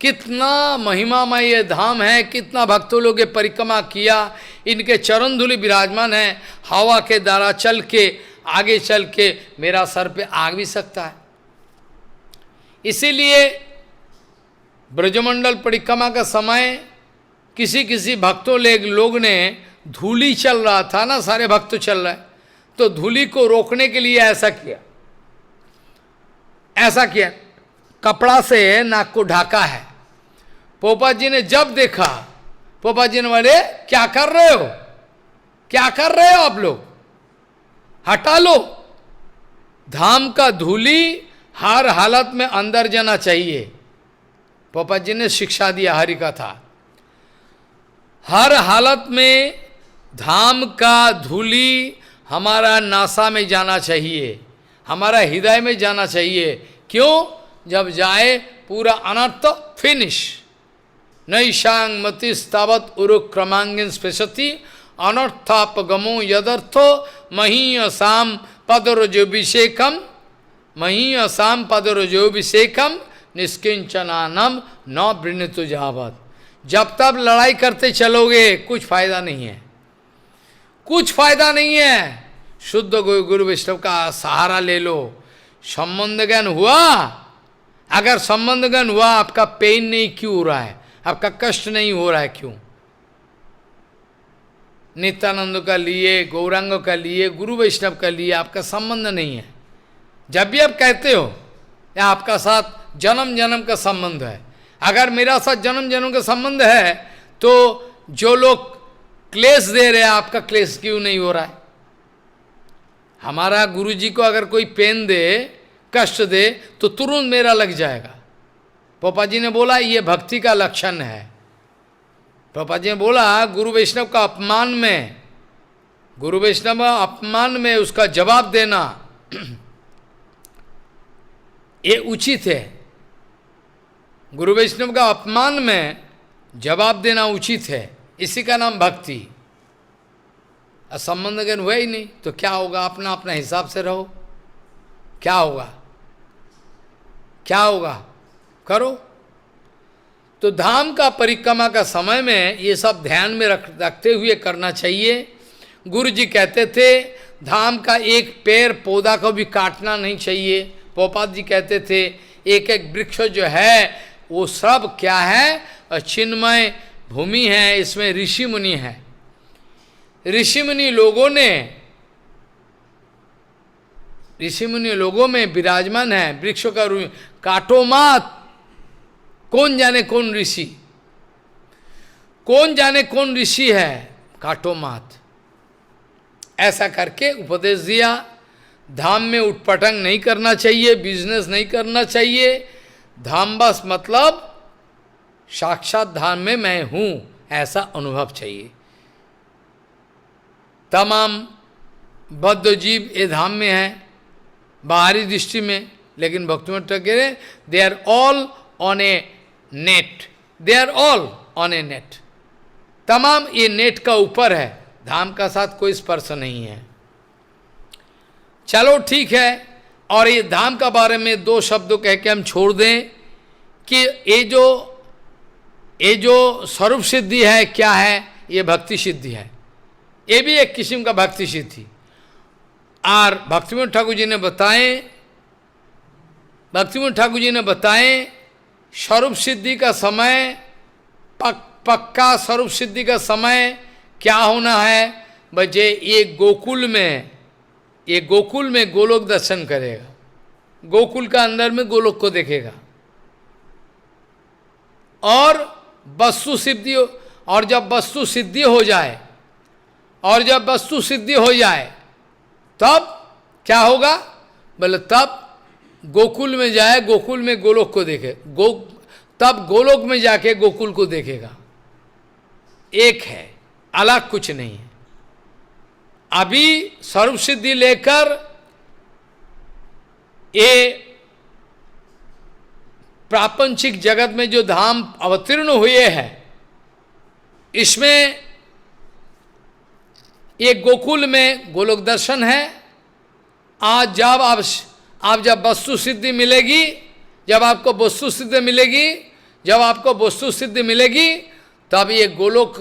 कितना महिमामय ये धाम है, कितना भक्तों लोग परिक्रमा किया, इनके चरण धूलि विराजमान है, हवा के द्वारा चल के आगे चल के मेरा सर पे आ भी सकता है। इसीलिए ब्रजमंडल परिक्रमा का समय किसी किसी भक्तों लोग ने, धूली चल रहा था ना, सारे भक्त चल रहे, तो धूली को रोकने के लिए ऐसा किया, ऐसा किया, कपड़ा से नाक को ढाका है। पोपा जी ने जब देखा, पोपा जी ने बोले क्या कर रहे हो, क्या कर रहे हो आप लोग, हटा लो। धाम का धूली हर हालत में अंदर जाना चाहिए। पोपा जी ने शिक्षा दिया, हरि कथा, हर हालत में धाम का धूली हमारा नासा में जाना चाहिए, हमारा हृदय में जाना चाहिए। क्यों? जब जाए पूरा अनर्थ फिनिश। नैशांग मतिस्तावत उरुक्रमांगिन स्पेशति अनर्थापगमो यदर्थो महीयसाम पदरजोभिषेकम, महीयसाम पदरजोभिषेकम निष्किंचनानम न वृणितु जावत। जब तक लड़ाई करते चलोगे कुछ फायदा नहीं है, कुछ फायदा नहीं है। शुद्ध गुरु वैष्णव का सहारा ले लो। संबंध ज्ञान हुआ, अगर संबंध ज्ञान हुआ, आपका पेन नहीं क्यों हो रहा है, आपका कष्ट नहीं हो रहा है, क्यों? नित्यानंद का लिए, गौरांग का लिए, गुरु वैष्णव का लिए आपका संबंध नहीं है। जब भी आप कहते हो या आपका साथ जन्म जन्म का संबंध है, अगर मेरा साथ जन्म जन्म का संबंध है, तो जो लोग क्लेश दे रहे हैं, आपका क्लेश क्यों नहीं हो रहा है? हमारा गुरु जी को अगर कोई पेन दे, कष्ट दे, तो तुरंत मेरा लग जाएगा। पापा जी ने बोला ये भक्ति का लक्षण है। पापा जी ने बोला गुरु वैष्णव का अपमान में, गुरु वैष्णव अपमान में उसका जवाब देना ये उचित है। गुरु वैष्णव का अपमान में जवाब देना उचित है, इसी का नाम भक्ति। संबंध अगर हुआ ही नहीं तो क्या होगा? अपना अपना हिसाब से रहो, क्या होगा, क्या होगा, करो। तो धाम का परिक्रमा का समय में ये सब ध्यान में रखते हुए करना चाहिए। गुरु जी कहते थे धाम का एक पेड़ पौधा को भी काटना नहीं चाहिए। पोपात जी कहते थे एक एक वृक्ष जो है वो सब क्या है, और चिन्मय भूमि है, इसमें ऋषि मुनि है। ऋषि मुनि लोगों में विराजमान है। वृक्षों का काटो मत, कौन जाने कौन ऋषि, कौन जाने कौन ऋषि है, काटो मत, ऐसा करके उपदेश दिया। धाम में उटपटंग नहीं करना चाहिए, बिजनेस नहीं करना चाहिए। धाम बस मतलब साक्षात धाम में मैं हूं, ऐसा अनुभव चाहिए। तमाम बद्ध जीव ये धाम में है बाहरी दृष्टि में, लेकिन भक्तिमत Thakur they are all on a net, they are all on a net. तमाम ये नेट का ऊपर है, धाम का साथ कोई स्पर्श नहीं है। चलो ठीक है। और ये धाम का बारे में दो शब्दों कह के हम छोड़ दें कि ये जो स्वरूप सिद्धि है क्या है, ये भक्ति सिद्धि है। ये भी एक किस्म का भक्ति सिद्धि। और भक्तिविनोद ठाकुर जी ने बताए स्वरूप सिद्धि का समय, पक्का स्वरूप सिद्धि का समय क्या होना है। बजे ये गोकुल में गोलोक दर्शन करेगा, गोकुल का अंदर में गोलोक को देखेगा। और वस्तु सिद्धि, और जब वस्तु सिद्धि हो जाए, तब क्या होगा, बोले तब गोकुल में जाए, गोकुल में गोलोक को देखे, तब गोलोक में जाके गोकुल को देखेगा। एक है, अलग कुछ नहीं है। अभी सर्व सिद्धि लेकर ये प्रापंचिक जगत में जो धाम अवतीर्ण हुए हैं, इसमें ये गोकुल में गोलोक दर्शन है। आज जब वस्तु सिद्धि मिलेगी, जब आपको वस्तु सिद्धि मिलेगी, तब ये गोलोक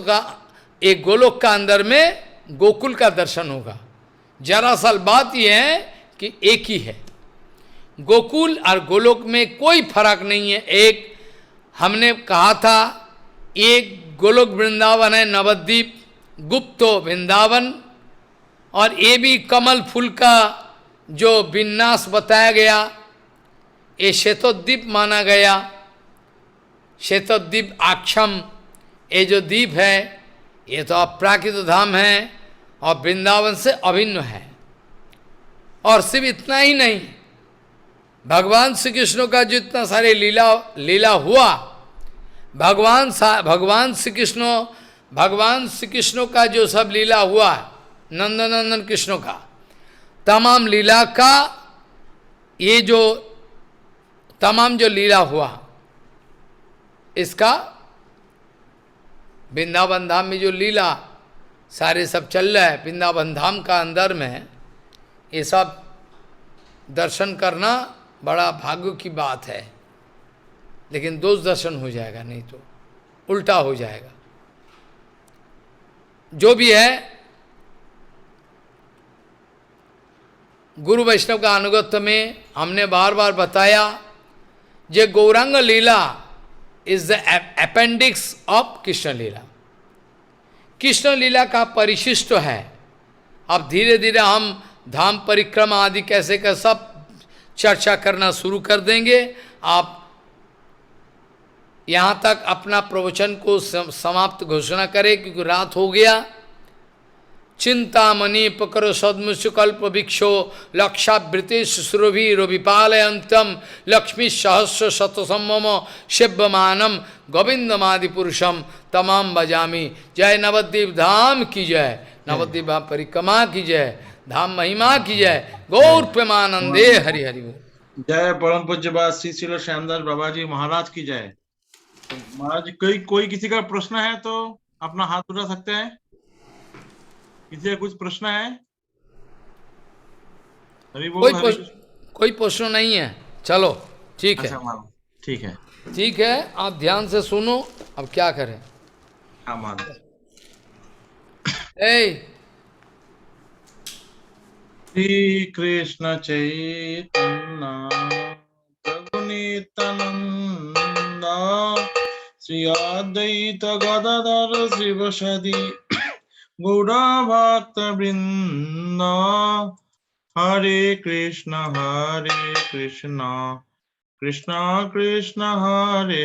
का अंदर में गोकुल का दर्शन होगा। जरा सल बात यह है कि एक ही है, गोकुल और गोलोक में कोई फर्क नहीं है। एक हमने कहा था, एक गोलोक वृंदावन है नवद्वीप, गुप्तो वृंदावन, और ये भी कमल फूल का जो विन्यास बताया गया, ये श्वेतोद्वीप माना गया। श्वेतोद्वीप आक्षम, ये जो द्वीप है ये तो अपराकृत धाम है और वृंदावन से अभिन्न है। और सिर्फ इतना ही नहीं, भगवान श्री कृष्ण का जितना सारे लीला हुआ, भगवान श्री कृष्ण का जो सब लीला हुआ, नंदन कृष्ण का तमाम लीला का, ये जो तमाम जो लीला हुआ, इसका वृंदावन धाम में जो लीला सारे सब चल रहा है, वृंदावन धाम का अंदर में, ये सब दर्शन करना बड़ा भाग्य की बात है। लेकिन दोष दर्शन हो जाएगा, नहीं तो उल्टा हो जाएगा। जो भी है, गुरु वैष्णव का अनुगत्य में हमने बार बार बताया, जे Gauranga lila is the appendix of Krishna lila. Krishna लीला का परिशिष्ट है। अब धीरे धीरे हम धाम परिक्रमा आदि कैसे कर सब चर्चा करना शुरू कर देंगे। आप यहाँ तक अपना प्रवचन को समाप्त घोषणा करें, क्योंकि रात हो गया। चिंतामणि पकरो सदमुषकल्प भिक्षो लक्षावृति सुरभि रविपालयंतम लक्ष्मी सहस्र शतसम्मम शिव्यमानम गोविंदमादि पुरुषम तमाम बजामी। जय नवद्वीप धाम की जय, नवद्वीप धाम परिक्रमा की जय, धाम महिमा की जय। गौर प्रेमानंदे हरि हरि। जय परम पूज्य श्री श्रील श्यामदास बाबा जी महाराज की जय। महाराज कोई किसी का प्रश्न है तो अपना हाथ उठा सकते हैं। किसी का कुछ प्रश्न है? कोई प्रश्न नहीं है। चलो ठीक है। ठीक है, ठीक है, आप ध्यान से सुनो। अब क्या करें? श्री कृष्ण चैतन्य प्रभु नित्यानंद नित्यानंद श्री अद्वैत गदाधर शिवसदि गौर भक्त वृंद हरे कृष्ण कृष्ण कृष्ण हरे